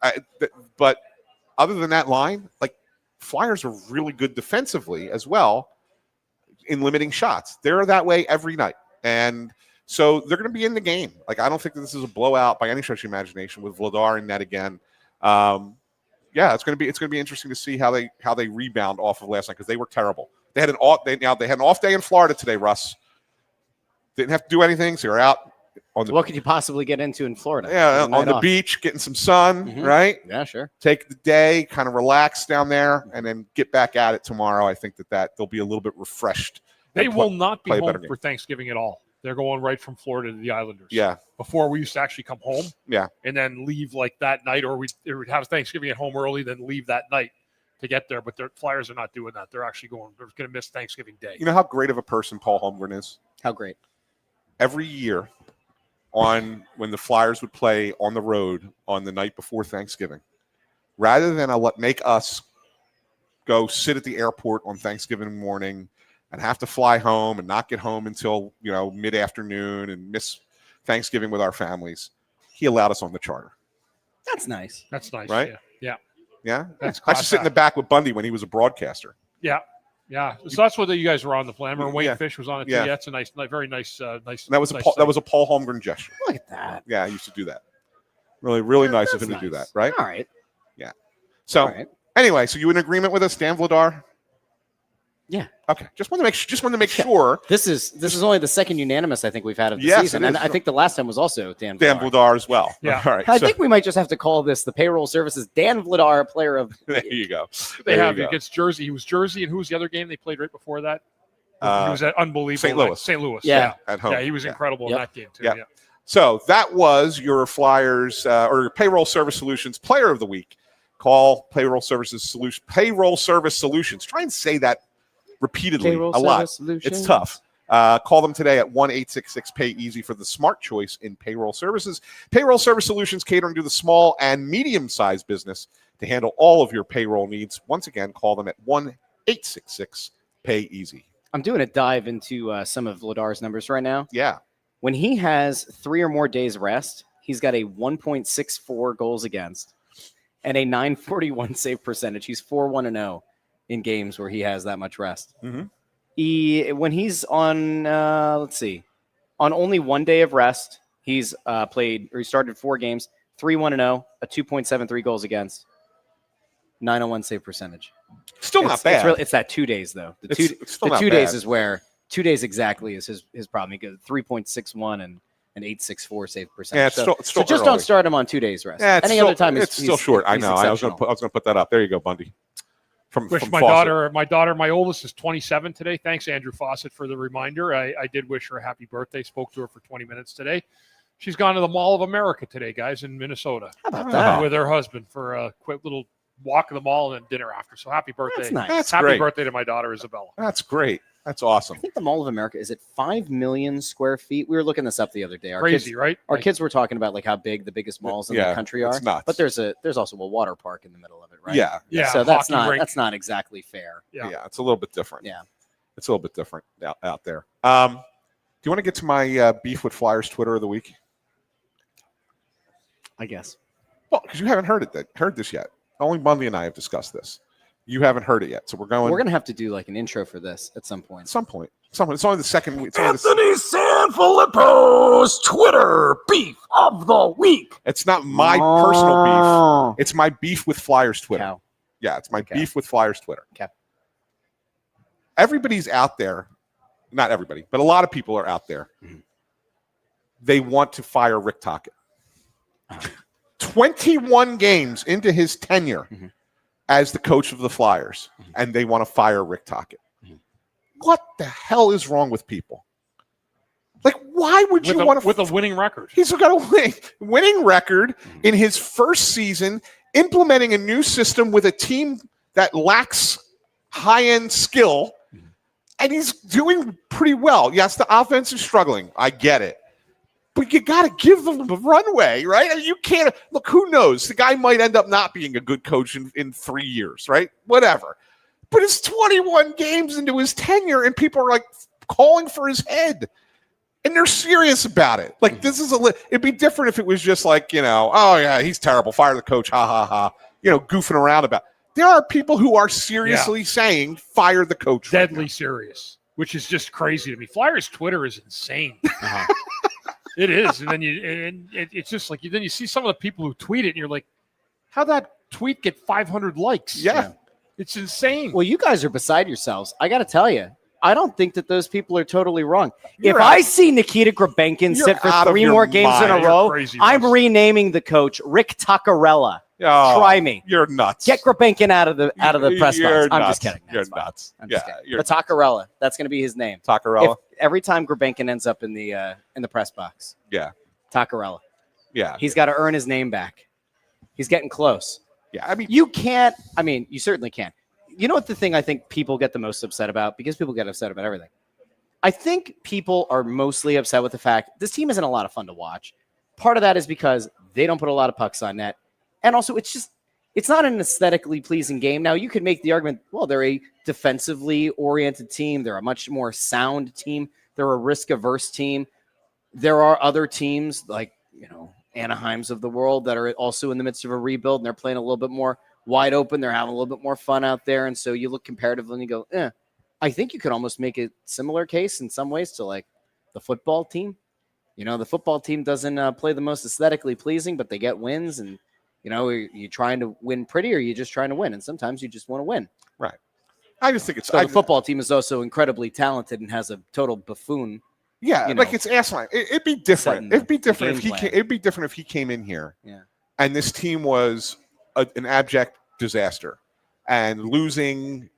But other than that line, like, Flyers are really good defensively as well in limiting shots. They're that way every night. And so they're going to be in the game. Like, I don't think that this is a blowout by any stretch of imagination with Vladar in net again. It's going to be interesting to see how they rebound off of last night because they were terrible. They had an off day in Florida today, Russ. Didn't have to do anything, so you're out on the What could you possibly get into in Florida? on the beach, getting some sun, Mhm. right? Yeah, sure. Take the day, kind of relax down there, and then get back at it tomorrow. I think that they'll be a little bit refreshed. They and will not be play a better home game. for Thanksgiving at all. They're going right from Florida to the Islanders. Yeah. Before we used to actually come home. Yeah. And then leave like that night, or we'd have Thanksgiving at home early, then leave that night to get there. But the Flyers are not doing that. They're actually going to miss Thanksgiving Day. You know how great of a person Paul Holmgren is? How great. Every year when the Flyers would play on the road on the night before Thanksgiving, rather than make us go sit at the airport on Thanksgiving morning and have to fly home and not get home until, mid-afternoon and miss Thanksgiving with our families, he allowed us on the charter. That's nice. That's nice. Right? Yeah. Yeah? That's I used to sit in the back with Bundy when he was a broadcaster. Yeah. Yeah. So that's what you guys were on the plan. Remember Wayne Fish was on it too. Yeah. Yeah, that's a nice, very nice, nice. And that was nice that was a Paul Holmgren gesture. Look at that. Yeah, I used to do that. Really, really nice of him to do that, right? All right. Yeah. So All right. anyway, so you in agreement with us, Dan Vladar? Yeah. Okay. Just wanted to make sure. This is only the second unanimous I think we've had of the Yes, season, it and is. I think the last time was also Dan Vladar. Vladar as well. Yeah. All right. I so, think we might just have to call this the payroll services Dan Vladar Player of. there you go. They There have you go. against Jersey. He was Jersey, and who was the other game they played right before that? He was at unbelievable. St. Louis. St. Louis. Yeah. At home. Yeah, he was incredible Yep. in that game too. Yep. Yeah. So that was your Flyers or your Payroll Service Solutions Player of the Week. Call Payroll Service Solutions. Try and say that repeatedly Payroll a lot. Service Solutions. It's tough. Call them today at 1-866-PAY-EASY for the smart choice in payroll services. Payroll Service Solutions catering to the small and medium-sized business to handle all of your payroll needs. Once again, call them at 1-866-PAY-EASY. I'm doing a dive into some of Vladar's numbers right now. Yeah. When he has 3 or more days rest, he's got a 1.64 goals against and a 941 save percentage. He's 4-1-0 in games where he has that much rest. Mm-hmm. When he's on, on only 1 day of rest, he's he started 4 games, 3-1-0, a 2.73 goals against, 901 save percentage. Still not bad. It's that 2 days though. The It's still the not 2 days bad. is where 2 days exactly is his problem. He goes 3.61 and an 8.64 save percentage. Yeah, it's still so just early. don't start him on 2 days rest. Yeah, Any other time, it's still short. I know. I was going to put that up. There you go, Bundy. Wish From my Fawcett. daughter, my oldest is 27 today. Thanks, Andrew Fawcett, for the reminder. I did wish her a happy birthday. Spoke to her for 20 minutes today. She's gone to the Mall of America today, guys, in Minnesota. How about that? With her husband for a quick little walk to the mall and then dinner after. So happy birthday. That's nice. That's Happy great. birthday to my daughter, Isabella. That's great. That's awesome. I think the Mall of America is at 5 million square feet. We were looking this up the other day. Crazy, right? Our kids were talking about like how big the biggest malls in the country are. it's nuts. But there's also a water park in the middle of it, right? Yeah. Yeah. So that's hockey rink. not exactly fair. Yeah. It's a little bit different. Yeah. It's a little bit different out there. Do you want to get to my beef with Flyers Twitter of the week? I guess. Well, because you haven't heard this yet. Only Bundy and I have discussed this. You haven't heard it yet, so we're going to have to do like an intro for this at some point. It's only the second week. Anthony SanFilippo's Twitter beef of the week. It's not my personal beef. It's my beef with Flyers Twitter. Cow. Yeah, it's my beef with Flyers Twitter. Okay. Everybody's out there. Not everybody, but a lot of people are out there. They want to fire Rick Tocchet. 21 games into his tenure as the coach of the Flyers, and they want to fire Rick Tocchet. What the hell is wrong with people? Like, why would you want to... With a winning record. He's got a winning record in his first season, implementing a new system with a team that lacks high-end skill, and he's doing pretty well. Yes, the offense is struggling. I get it. But you got to give them the runway, right? I mean, you can't... Look, who knows? The guy might end up not being a good coach in 3 years, right? Whatever. But it's 21 games into his tenure, and people are, like, calling for his head. And they're serious about it. Like, this is it'd be different if it was just like, oh, yeah, he's terrible. Fire the coach. Ha, ha, ha. Goofing around about it. There are people who are seriously saying, fire the coach. Deadly serious, which is just crazy to me. Flyers Twitter is insane. It is. And then it's just like, then you see some of the people who tweet it and you're like, how'd that tweet get 500 likes? Yeah. It's insane. Well, you guys are beside yourselves. I got to tell you, I don't think that those people are totally wrong. If I see Nikita Grabenkin sit for 3 more games in a row, I'm renaming the coach Rick Tocchet. Try me. You're nuts. Get Grabenkin out of the press box. I'm just kidding. You're nuts. I'm just kidding. But Tocchet, that's going to be his name. Tocchet. every time Gurbankin ends up in the press box. Yeah. Tacarella. Yeah. He's got to earn his name back. He's getting close. Yeah. I mean, you certainly can't. You know what the thing I think people get the most upset about? Because people get upset about everything. I think people are mostly upset with the fact this team isn't a lot of fun to watch. Part of that is because they don't put a lot of pucks on net. And also, it's not an aesthetically pleasing game. Now, you could make the argument, well, they're a defensively oriented team. They're a much more sound team. They're a risk-averse team. There are other teams like, Anaheim's of the world that are also in the midst of a rebuild, and they're playing a little bit more wide open. They're having a little bit more fun out there. And so you look comparatively and you go, I think you could almost make a similar case in some ways to like the football team. The football team doesn't play the most aesthetically pleasing, but they get wins. And, are you trying to win pretty or are you just trying to win? And sometimes you just want to win. Right. I just think it's the football team is also incredibly talented and has a total buffoon. Yeah, it's asinine. It'd be different. It'd be different if he came in here. Yeah. And this team was an abject disaster and losing,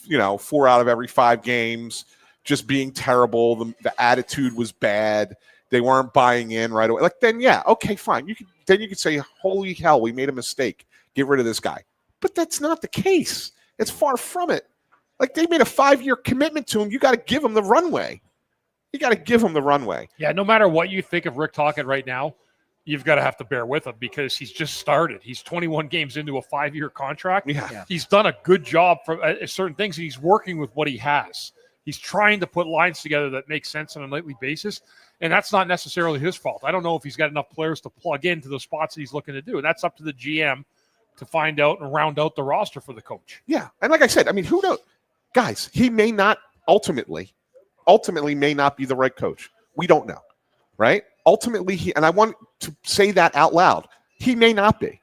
4 out of every 5 games, just being terrible. The attitude was bad. They weren't buying in right away. Then yeah, okay, fine. You could say, holy hell, we made a mistake. Get rid of this guy. But that's not the case. It's far from it. They made a 5-year commitment to him. You got to give him the runway. Yeah, no matter what you think of Rick Tocchet right now, you've got to have to bear with him because he's just started. He's 21 games into a 5-year contract. Yeah. He's done a good job for certain things, and he's working with what he has. He's trying to put lines together that make sense on a nightly basis, and that's not necessarily his fault. I don't know if he's got enough players to plug into the spots that he's looking to do, and that's up to the GM to find out and round out the roster for the coach. Yeah, and like I said, who knows? Guys, he may not ultimately may not be the right coach. We don't know, right? Ultimately, and I want to say that out loud, he may not be.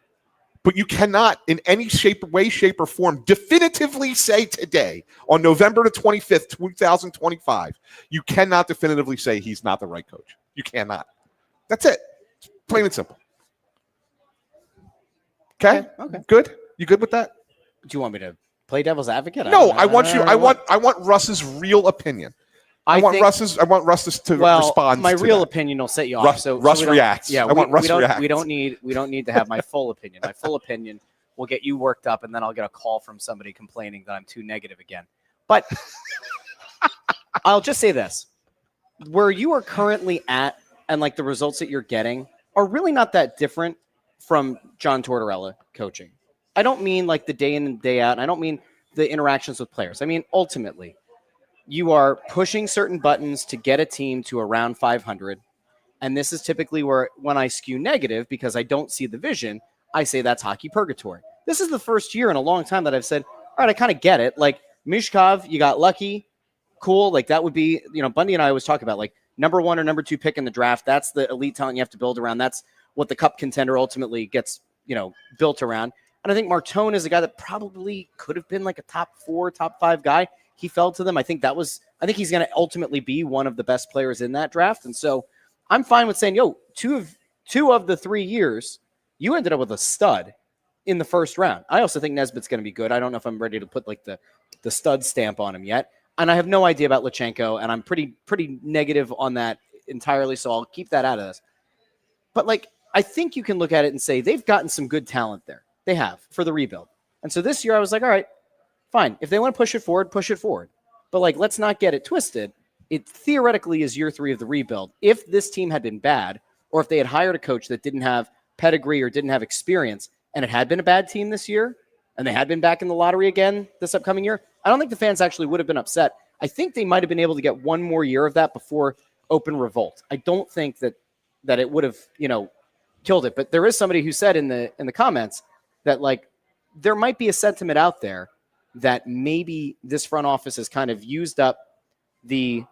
But you cannot, in any way, shape, or form, definitively say today, on November the 25th, 2025, you cannot definitively say he's not the right coach. You cannot. That's it. Plain and simple. Okay? Good? You good with that? Do you want me to play devil's advocate? No, I want Russ's real opinion. I want Russ to respond. My to real that. opinion will set you off. Russ reacts. Yeah, I want Russ reacts. We don't need to have my full opinion. My full opinion will get you worked up, and then I'll get a call from somebody complaining that I'm too negative again. But I'll just say this: where you are currently at, and the results that you're getting are really not that different from John Tortorella coaching. I don't mean the day in and day out. And I don't mean the interactions with players. I mean ultimately. You are pushing certain buttons to get a team to around 500. And this is typically when I skew negative because I don't see the vision, I say that's hockey purgatory. This is the first year in a long time that I've said, all right, I kind of get it. Mishkov, you got lucky. Cool. That would be, Bundy and I always talk about number 1 or number 2 pick in the draft. That's the elite talent you have to build around. That's what the cup contender ultimately gets, built around. And I think Martone is a guy that probably could have been a top 4, top 5 guy. He fell to them. I think he's going to ultimately be one of the best players in that draft. And so I'm fine with saying, two of the 3 years, you ended up with a stud in the first round. I also think Nesbitt's going to be good. I don't know if I'm ready to put the stud stamp on him yet. And I have no idea about Luchanko, and I'm pretty negative on that entirely. So I'll keep that out of this. But I think you can look at it and say they've gotten some good talent there. They have for the rebuild. And so this year I was all right, fine. If they want to push it forward, push it forward. But let's not get it twisted. It theoretically is year 3 of the rebuild. If this team had been bad, or if they had hired a coach that didn't have pedigree or didn't have experience, and it had been a bad team this year, and they had been back in the lottery again this upcoming year, I don't think the fans actually would have been upset. I think they might have been able to get one more year of that before open revolt. I don't think that it would have, killed it. But there is somebody who said in the comments that there might be a sentiment out there that maybe this front office has kind of used up the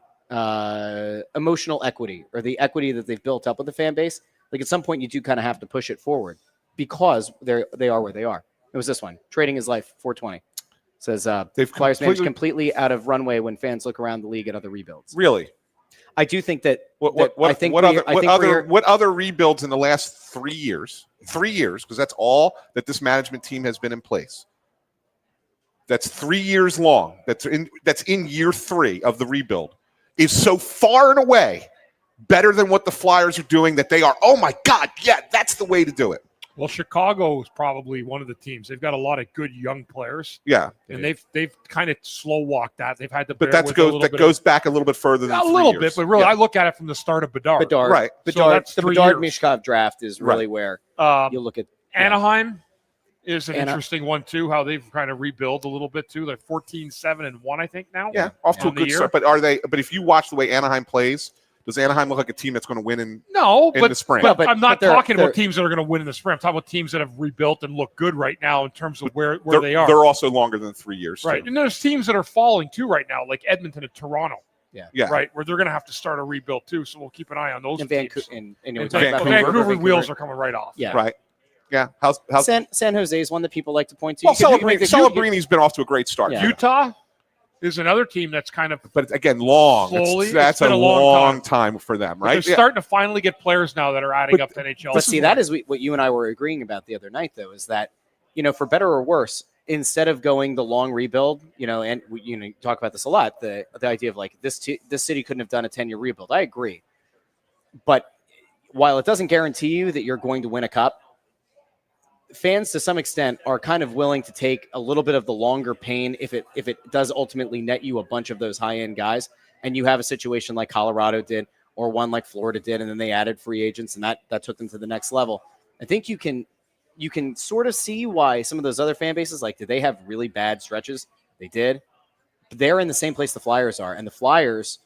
emotional equity or the equity that they've built up with the fan base. At some point, you do kind of have to push it forward because they are where they are. It was this one. Trading his life, 420. Says Flyers managed completely out of runway when fans look around the league at other rebuilds. Really? I do think that. What other rebuilds in the last 3 years? 3 years, because that's all that this management team has been in place. That's 3 years long. That's in year 3 of the rebuild. is so far and away better than what the Flyers are doing that they are, oh my God, yeah, that's the way to do it. Well, Chicago is probably one of the teams. They've got a lot of good young players. Yeah. And they've kind of slow walked that. They've had to But bear that with goes back a little bit further than a 3 little years. bit, but really, I look at it from the start of Bedard. Bedard, Right. Bedard, So that's the 3 Bedard years. Mishkov draft is really where you look at Anaheim is an interesting one, too, how they've kind of rebuilt a little bit, too. They're 14-7-1, I think, now. Yeah, off to a good start. But but if you watch the way Anaheim plays, does Anaheim look like a team that's going to win in the spring? But I'm not talking about teams that are going to win in the spring. I'm talking about teams that have rebuilt and look good right now in terms of where they are. They're also longer than 3 years. Right. Too. And there's teams that are falling, too, right now, like Edmonton and Toronto. Yeah. Right, where they're going to have to start a rebuild, too. So we'll keep an eye on those teams. Vancouver wheels are coming right off. Yeah. Right. Yeah. How's San Jose is one that people like to point to. Well, Celebrini's been off to a great start. Yeah. Utah is another team that's kind of but again, long. Slowly, That's a long time for them, right? They're starting to finally get players now that are adding up to NHL. But see, that is what you and I were agreeing about the other night, though, is that, for better or worse, instead of going the long rebuild, and you talk about this a lot, the idea of like this city couldn't have done a 10-year rebuild. I agree. But while it doesn't guarantee you that you're going to win a cup, fans to some extent are kind of willing to take a little bit of the longer pain if it does ultimately net you a bunch of those high-end guys, and you have a situation like Colorado did or one like Florida did, and then they added free agents and that took them to the next level. I think you can sort of see why some of those other fan bases, like, did they have really bad stretches? They did. But they're in the same place the Flyers are, and the Flyers,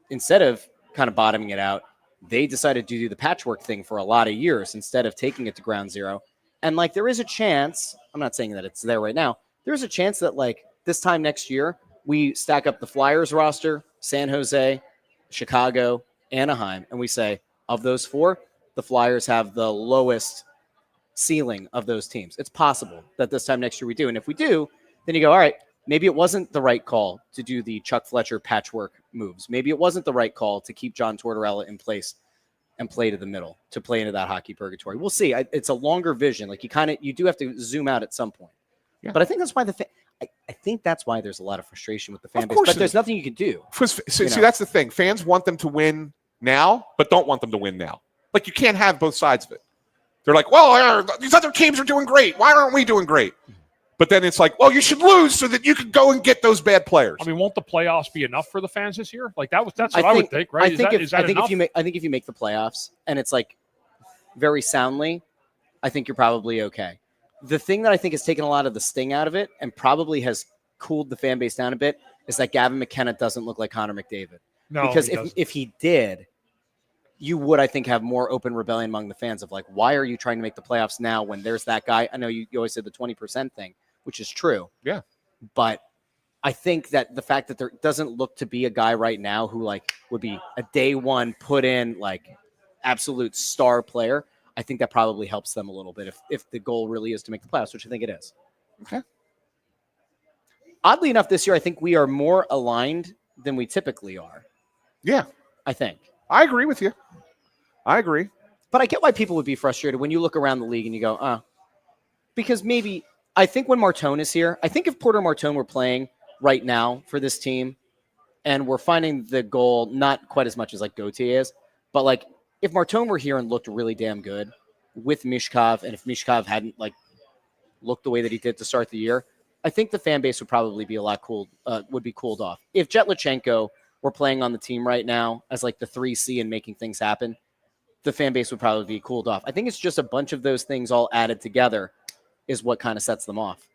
instead of kind of bottoming it out, they decided to do the patchwork thing for a lot of years instead of taking it to ground zero. And, like, there is a chance, I'm not saying that it's there right now, there's a chance that, like, this time next year, we stack up the Flyers roster, San Jose, Chicago, Anaheim, and we say, of those 4, the Flyers have the lowest ceiling of those teams. It's possible that this time next year we do. And if we do, then you go, all right, maybe it wasn't the right call to do the Chuck Fletcher patchwork moves. Maybe it wasn't the right call to keep John Tortorella in place and play to the middle, to play into that hockey purgatory. We'll see. It's a longer vision. Like, you do have to zoom out at some point. Yeah. But I think that's why I think that's why there's a lot of frustration with the fan base. But there's nothing you can do. See, that's the thing. Fans want them to win now, but don't want them to win now. Like, you can't have both sides of it. They're like, well, these other teams are doing great. Why aren't we doing great? But then it's like, well, you should lose so that you can go and get those bad players. I mean, won't the playoffs be enough for the fans this year? Like that's what I would think, right? I think if you make the playoffs and it's like very soundly, I think you're probably okay. The thing that I think has taken a lot of the sting out of it and probably has cooled the fan base down a bit is that Gavin McKenna doesn't look like Connor McDavid. No, because if he did, you would, I think, have more open rebellion among the fans of like, why are you trying to make the playoffs now when there's that guy? I know you always said the 20% thing, which is true. Yeah. But I think that the fact that there doesn't look to be a guy right now who like would be a day one put in like absolute star player, I think that probably helps them a little bit if the goal really is to make the playoffs, which I think it is. Okay. Oddly enough, this year, I think we are more aligned than we typically are. Yeah. I think. I agree with you. I agree. But I get why people would be frustrated when you look around the league and you go, because maybe I think when Martone is here, I think if Porter Martone were playing right now for this team and we're finding the goal not quite as much as like Gauthier is, but like if Martone were here and looked really damn good with Mishkov, and if Mishkov hadn't like looked the way that he did to start the year, I think the fan base would probably be a lot cooled off. If Jett Luchanko were playing on the team right now as like the 3C and making things happen, the fan base would probably be cooled off. I think it's just a bunch of those things all added together is what kind of sets them off.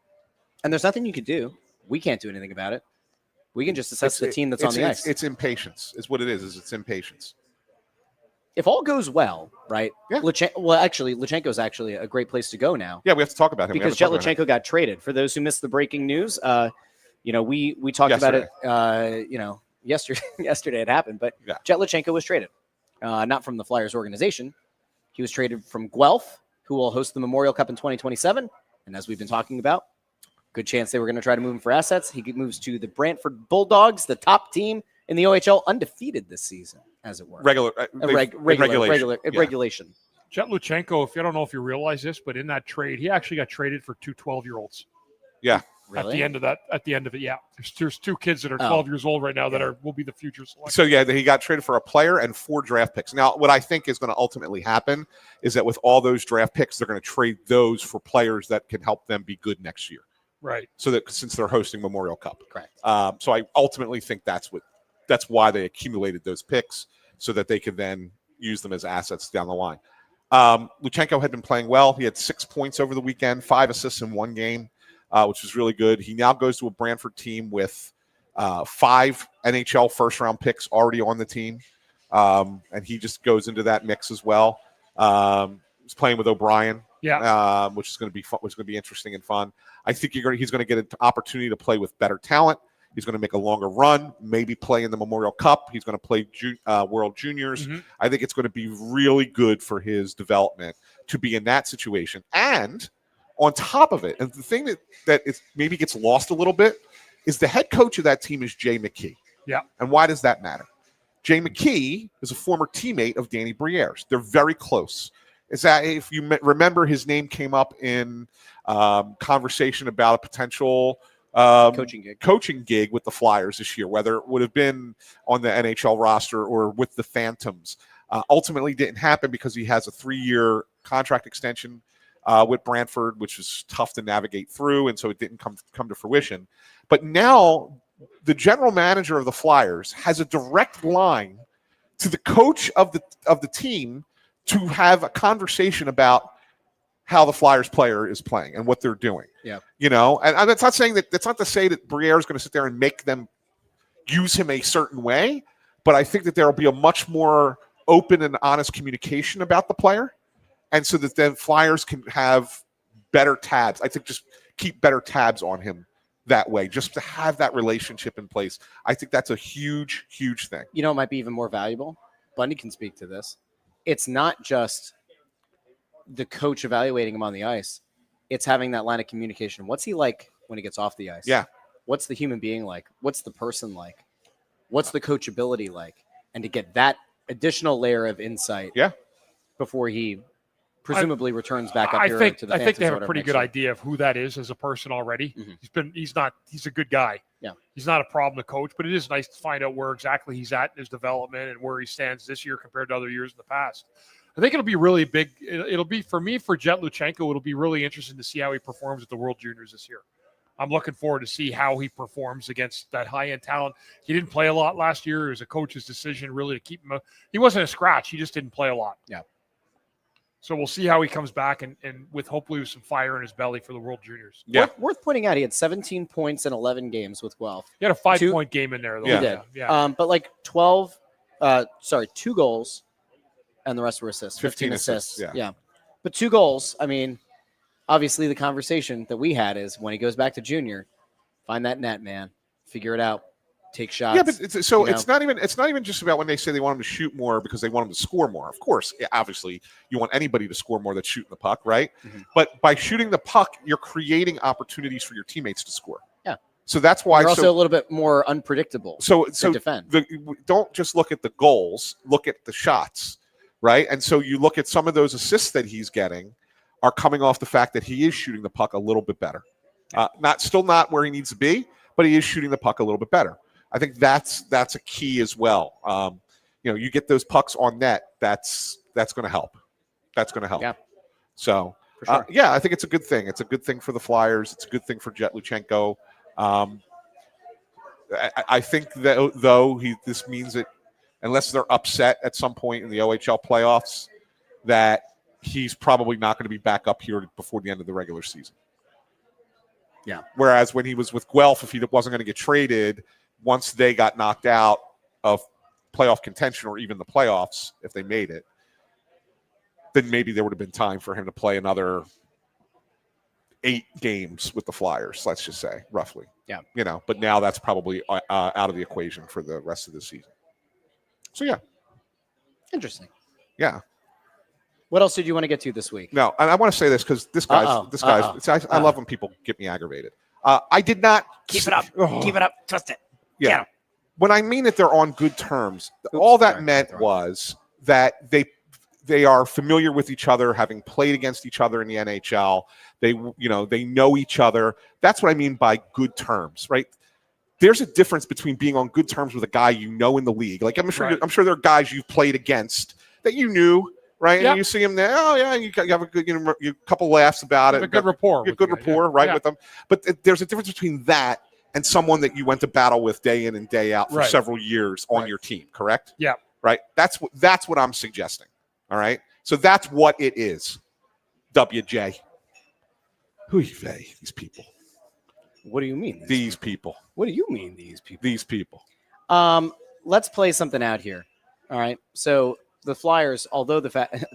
And there's nothing you could do. We can't do anything about it. We can just assess the team that's on the ice. It's impatience is what it is it's impatience. If all goes well, right? Yeah. Luchanko is actually a great place to go now. Yeah, we have to talk about him. Because Jett Luchanko got traded. For those who missed the breaking news, we talked about it, yesterday it happened, but yeah. Jett Luchanko was traded. Not from the Flyers organization. He was traded from Guelph, who will host the Memorial Cup in 2027. And as we've been talking about, good chance they were going to try to move him for assets. He moves to the Brantford Bulldogs, the top team in the OHL, undefeated this season, as it were. Regulation. Jett Luchanko, I don't know if you realize this, but in that trade, he actually got traded for two 12-year-olds. Yeah. Really? At the end of it, yeah. There's 2 kids that are 12 years old right now that will be the future selectors. So yeah, he got traded for a player and 4 draft picks. Now, what I think is going to ultimately happen is that with all those draft picks, they're going to trade those for players that can help them be good next year. Right. So that since they're hosting Memorial Cup. Correct. So I ultimately think that's why they accumulated those picks so that they could then use them as assets down the line. Luchanko had been playing well. He had 6 points over the weekend, 5 assists in 1 game, which was really good. He now goes to a Brantford team with 5 NHL first-round picks already on the team, and he just goes into that mix as well. He's playing with O'Brien, which is going to be fun, which is going to be interesting and fun. I think he's going to get an opportunity to play with better talent. He's going to make a longer run, maybe play in the Memorial Cup. He's going to play World Juniors. Mm-hmm. I think it's going to be really good for his development to be in that situation. And on top of it, and the thing that maybe gets lost a little bit is the head coach of that team is Jay McKee. Yeah. And why does that matter? Jay McKee is a former teammate of Danny Briere's. They're very close. Is that if you remember, his name came up in conversation about a potential coaching gig with the Flyers this year, whether it would have been on the NHL roster or with the Phantoms. Ultimately didn't happen because he has a 3-year contract extension with Brantford, which is tough to navigate through, and so it didn't come to fruition. But now the general manager of the Flyers has a direct line to the coach of the team to have a conversation about how the Flyers player is playing and what they're doing. Yeah. And that's not saying that's not to say that Briere is going to sit there and make them use him a certain way, but I think that there will be a much more open and honest communication about the player. And so that then Flyers can have better tabs. I think just keep better tabs on him that way, just to have that relationship in place. I think that's a huge, huge thing. It might be even more valuable. Bundy can speak to this. It's not just the coach evaluating him on the ice. It's having that line of communication. What's he like when he gets off the ice? Yeah. What's the human being like? What's the person like? What's the coachability like? And to get that additional layer of insight before he presumably returns back up here to the I think they have a whatever pretty good idea of who that is as a person already. Mm-hmm. He's a good guy. Yeah. He's not a problem to coach, but it is nice to find out where exactly he's at in his development and where he stands this year compared to other years in the past. I think it'll be really big. It'll be, for me, for Jett Luchanko, it'll be really interesting to see how he performs at the World Juniors this year. I'm looking forward to see how he performs against that high-end talent. He didn't play a lot last year. It was a coach's decision really to keep him. He wasn't a scratch. He just didn't play a lot. Yeah. So we'll see how he comes back and hopefully with some fire in his belly for the World Juniors. Yeah. Worth pointing out, he had 17 points in 11 games with Guelph. He had a 5-point game in there, though. He did. Yeah. But like 2 goals, and the rest were assists. 15 assists. Yeah. But 2 goals, I mean, obviously the conversation that we had is when he goes back to junior, find that net, man. Figure it out. Take shots. Yeah, but it's not even just about when they say they want him to shoot more because they want him to score more. Of course, obviously, you want anybody to score more that's shooting the puck, right? Mm-hmm. But by shooting the puck, you're creating opportunities for your teammates to score. Yeah. So that's why you're also a little bit more unpredictable. So defend. Don't just look at the goals, look at the shots, right? And so you look at some of those assists that he's getting are coming off the fact that he is shooting the puck a little bit better. Still not where he needs to be, but he is shooting the puck a little bit better. I think that's a key as well. You get those pucks on net. That's going to help. That's going to help. Yeah. So, for sure. I think it's a good thing. It's a good thing for the Flyers. It's a good thing for Jett Luchanko. I think that though this means that unless they're upset at some point in the OHL playoffs, that he's probably not going to be back up here before the end of the regular season. Yeah. Whereas when he was with Guelph, if he wasn't going to get traded, once they got knocked out of playoff contention or even the playoffs, if they made it, then maybe there would have been time for him to play another 8 games with the Flyers, let's just say, roughly. Yeah. But now that's probably out of the equation for the rest of the season. So, yeah. Interesting. Yeah. What else did you want to get to this week? No, I want to say this because this guy's. I love when people get me aggravated. I did not keep it up. Keep it up. Twist it. Yeah. When I mean that they're on good terms, all that meant was that they are familiar with each other, having played against each other in the NHL. They know each other. That's what I mean by good terms, right? There's a difference between being on good terms with a guy you know in the league. Like I'm sure there are guys you've played against that you knew, right? Yep. And you see him there. Oh yeah, you have a good, you couple laughs about it. A good rapport. You have good rapport, right, with them. But there's a difference between that and someone that you went to battle with day in and day out for several years on your team. Correct? Yeah. Right. That's what I'm suggesting. All right. So that's what it is. WJ. Who these people? What do you mean? These people. What do you mean, these people? These people. Let's play something out here. All right. So the Flyers, although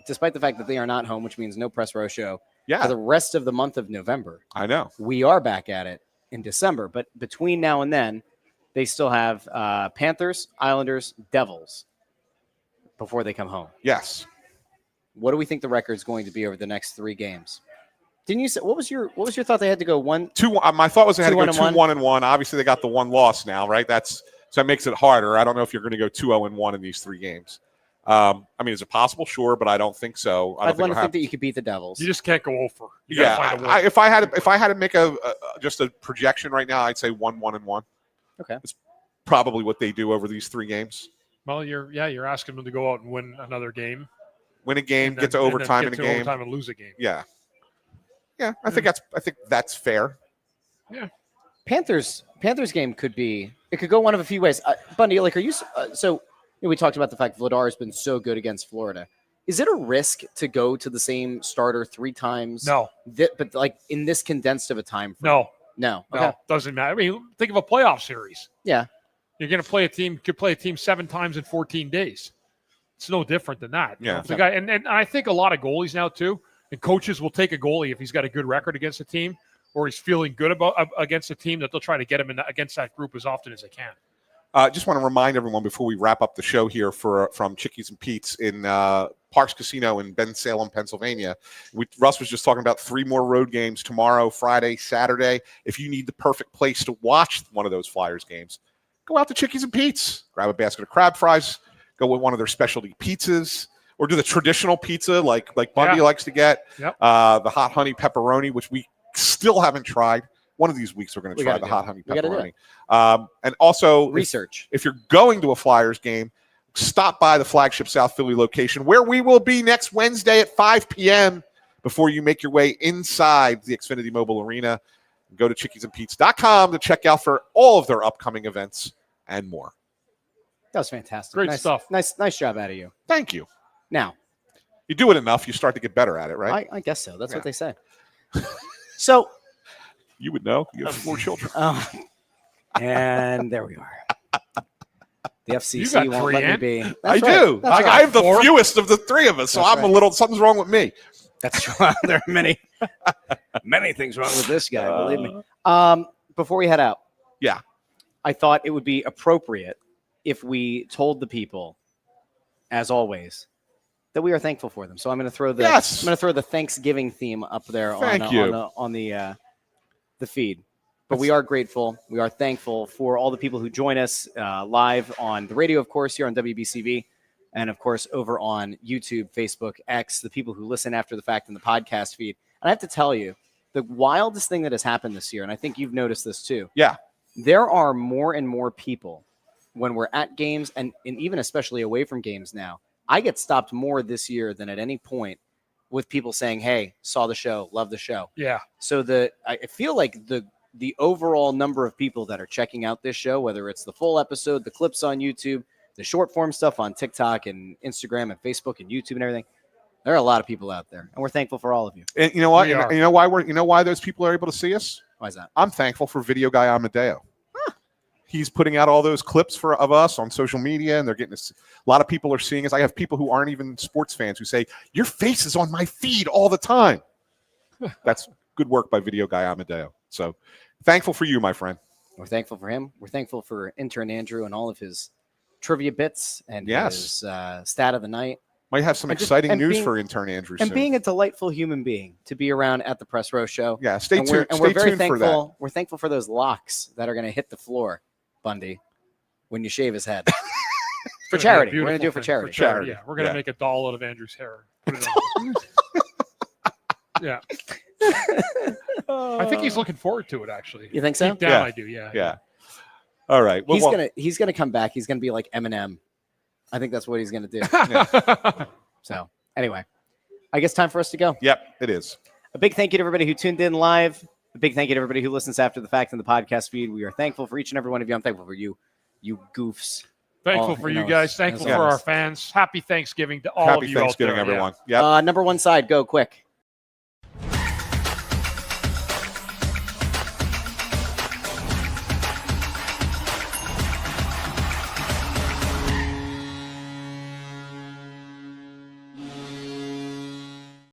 despite the fact that they are not home, which means no press row show for the rest of the month of November. I know. We are back at it in December, but between now and then, they still have Panthers, Islanders, Devils before they come home. Yes. What do we think the record is going to be over the next 3 games? Didn't you say what was your thought? They had to go 1-2. My thought was they had to go 2-1-1. Obviously, they got the 1 loss now, right? So that makes it harder. I don't know if you're going to go 2-0-1 in these 3 games. I mean, is it possible? Sure, but I don't think so. I'd want to think that you could beat the Devils. You just can't go over. If I had to make just a projection right now, I'd say 1-1-1. Okay, it's probably what they do over these 3 games. Well, you're asking them to go out and win another game, win a game, get to overtime in a game, overtime and lose a game. Yeah. I think that's fair. Yeah. Panthers game could go one of a few ways. Bundy, like, are you we talked about the fact Vladar has been so good against Florida. Is it a risk to go to the same starter 3 times? No. But like in this condensed of a time frame? No. Okay. No, doesn't matter. I mean, think of a playoff series. Yeah. You're going to play a team, could play a team 7 times in 14 days. It's no different than that. Yeah. The guy, and I think a lot of goalies now too, and coaches will take a goalie if he's got a good record against a team or he's feeling good about against a team, that they'll try to get him against that group as often as they can. Just want to remind everyone before we wrap up the show here from Chickies and Pete's in PARX Casino in Bensalem, Pennsylvania. Russ was just talking about 3 more road games tomorrow, Friday, Saturday. If you need the perfect place to watch one of those Flyers games, go out to Chickies and Pete's. Grab a basket of crab fries. Go with one of their specialty pizzas. Or do the traditional pizza like Bundy likes to get. Yep. The hot honey pepperoni, which we still haven't tried. One of these weeks we're going to try the hot honey pepperoni. And also, research. If you're going to a Flyers game, stop by the flagship South Philly location where we will be next Wednesday at 5 p.m. before you make your way inside the Xfinity Mobile Arena. Go to chickiesandpete's.com to check out for all of their upcoming events and more. That was fantastic. Great stuff. Nice job out of you. Thank you. Now, you do it enough, you start to get better at it, right? I guess so. That's what they say. So, you would know. You have 4 children. And there we are. The FCC won't let me be. I do. I have the fewest of the 3 of us, so I'm a little. Something's wrong with me. That's true. There are many things wrong with this guy. Believe me. Before we head out, I thought it would be appropriate if we told the people, as always, that we are thankful for them. So I'm going to throw the Thanksgiving theme up there on the feed. But we are grateful. We are thankful for all the people who join us live on the radio, of course, here on WBCV, and of course over on YouTube, Facebook, X. The people who listen after the fact in the podcast feed. And I have to tell you, the wildest thing that has happened this year, and I think you've noticed this too. Yeah, there are more and more people when we're at games and even especially away from games now. I get stopped more this year than at any point with people saying, hey, saw the show, love the show. Yeah. So I feel like the overall number of people that are checking out this show, whether it's the full episode, the clips on YouTube, the short form stuff on TikTok and Instagram and Facebook and YouTube and everything, there are a lot of people out there, and we're thankful for all of you. And you know what? You know why those people are able to see us? Why is that? I'm thankful for Video Guy Amadeo. He's putting out all those clips of us on social media, and they're getting a lot of people are seeing us. I have people who aren't even sports fans who say, your face is on my feed all the time. That's good work by Video Guy Amadeo. So thankful for you, my friend. We're thankful for him. We're thankful for intern Andrew and all of his trivia bits and his stat of the night. Might have some exciting news for intern Andrew soon. And being a delightful human being to be around at the Press Row Show. Yeah, stay tuned. And we're very thankful for that. We're thankful for those locks that are going to hit the floor, Bundy, when you shave his head. For It's gonna be a charity. We're beautiful going to do it for thing. charity. Charity. Yeah, we're going to Yeah. make a doll out of Andrew's hair. Put it on. Yeah. I think he's looking forward to it, actually. You think so? Deep down, Yeah. I do, yeah. Yeah. All right. Well, He's gonna come back. He's gonna be like Eminem. I think that's what he's gonna do. So anyway, I guess time for us to go. Yep, it is. A big thank you to everybody who tuned in live. A big thank you to everybody who listens after the fact in the podcast feed. We are thankful for each and every one of you. I'm thankful for you goofs. Thankful for you guys. Thankful for our fans. Happy Thanksgiving to all of Happy you Thanksgiving, out there. everyone. Yep. Number one side, go quick.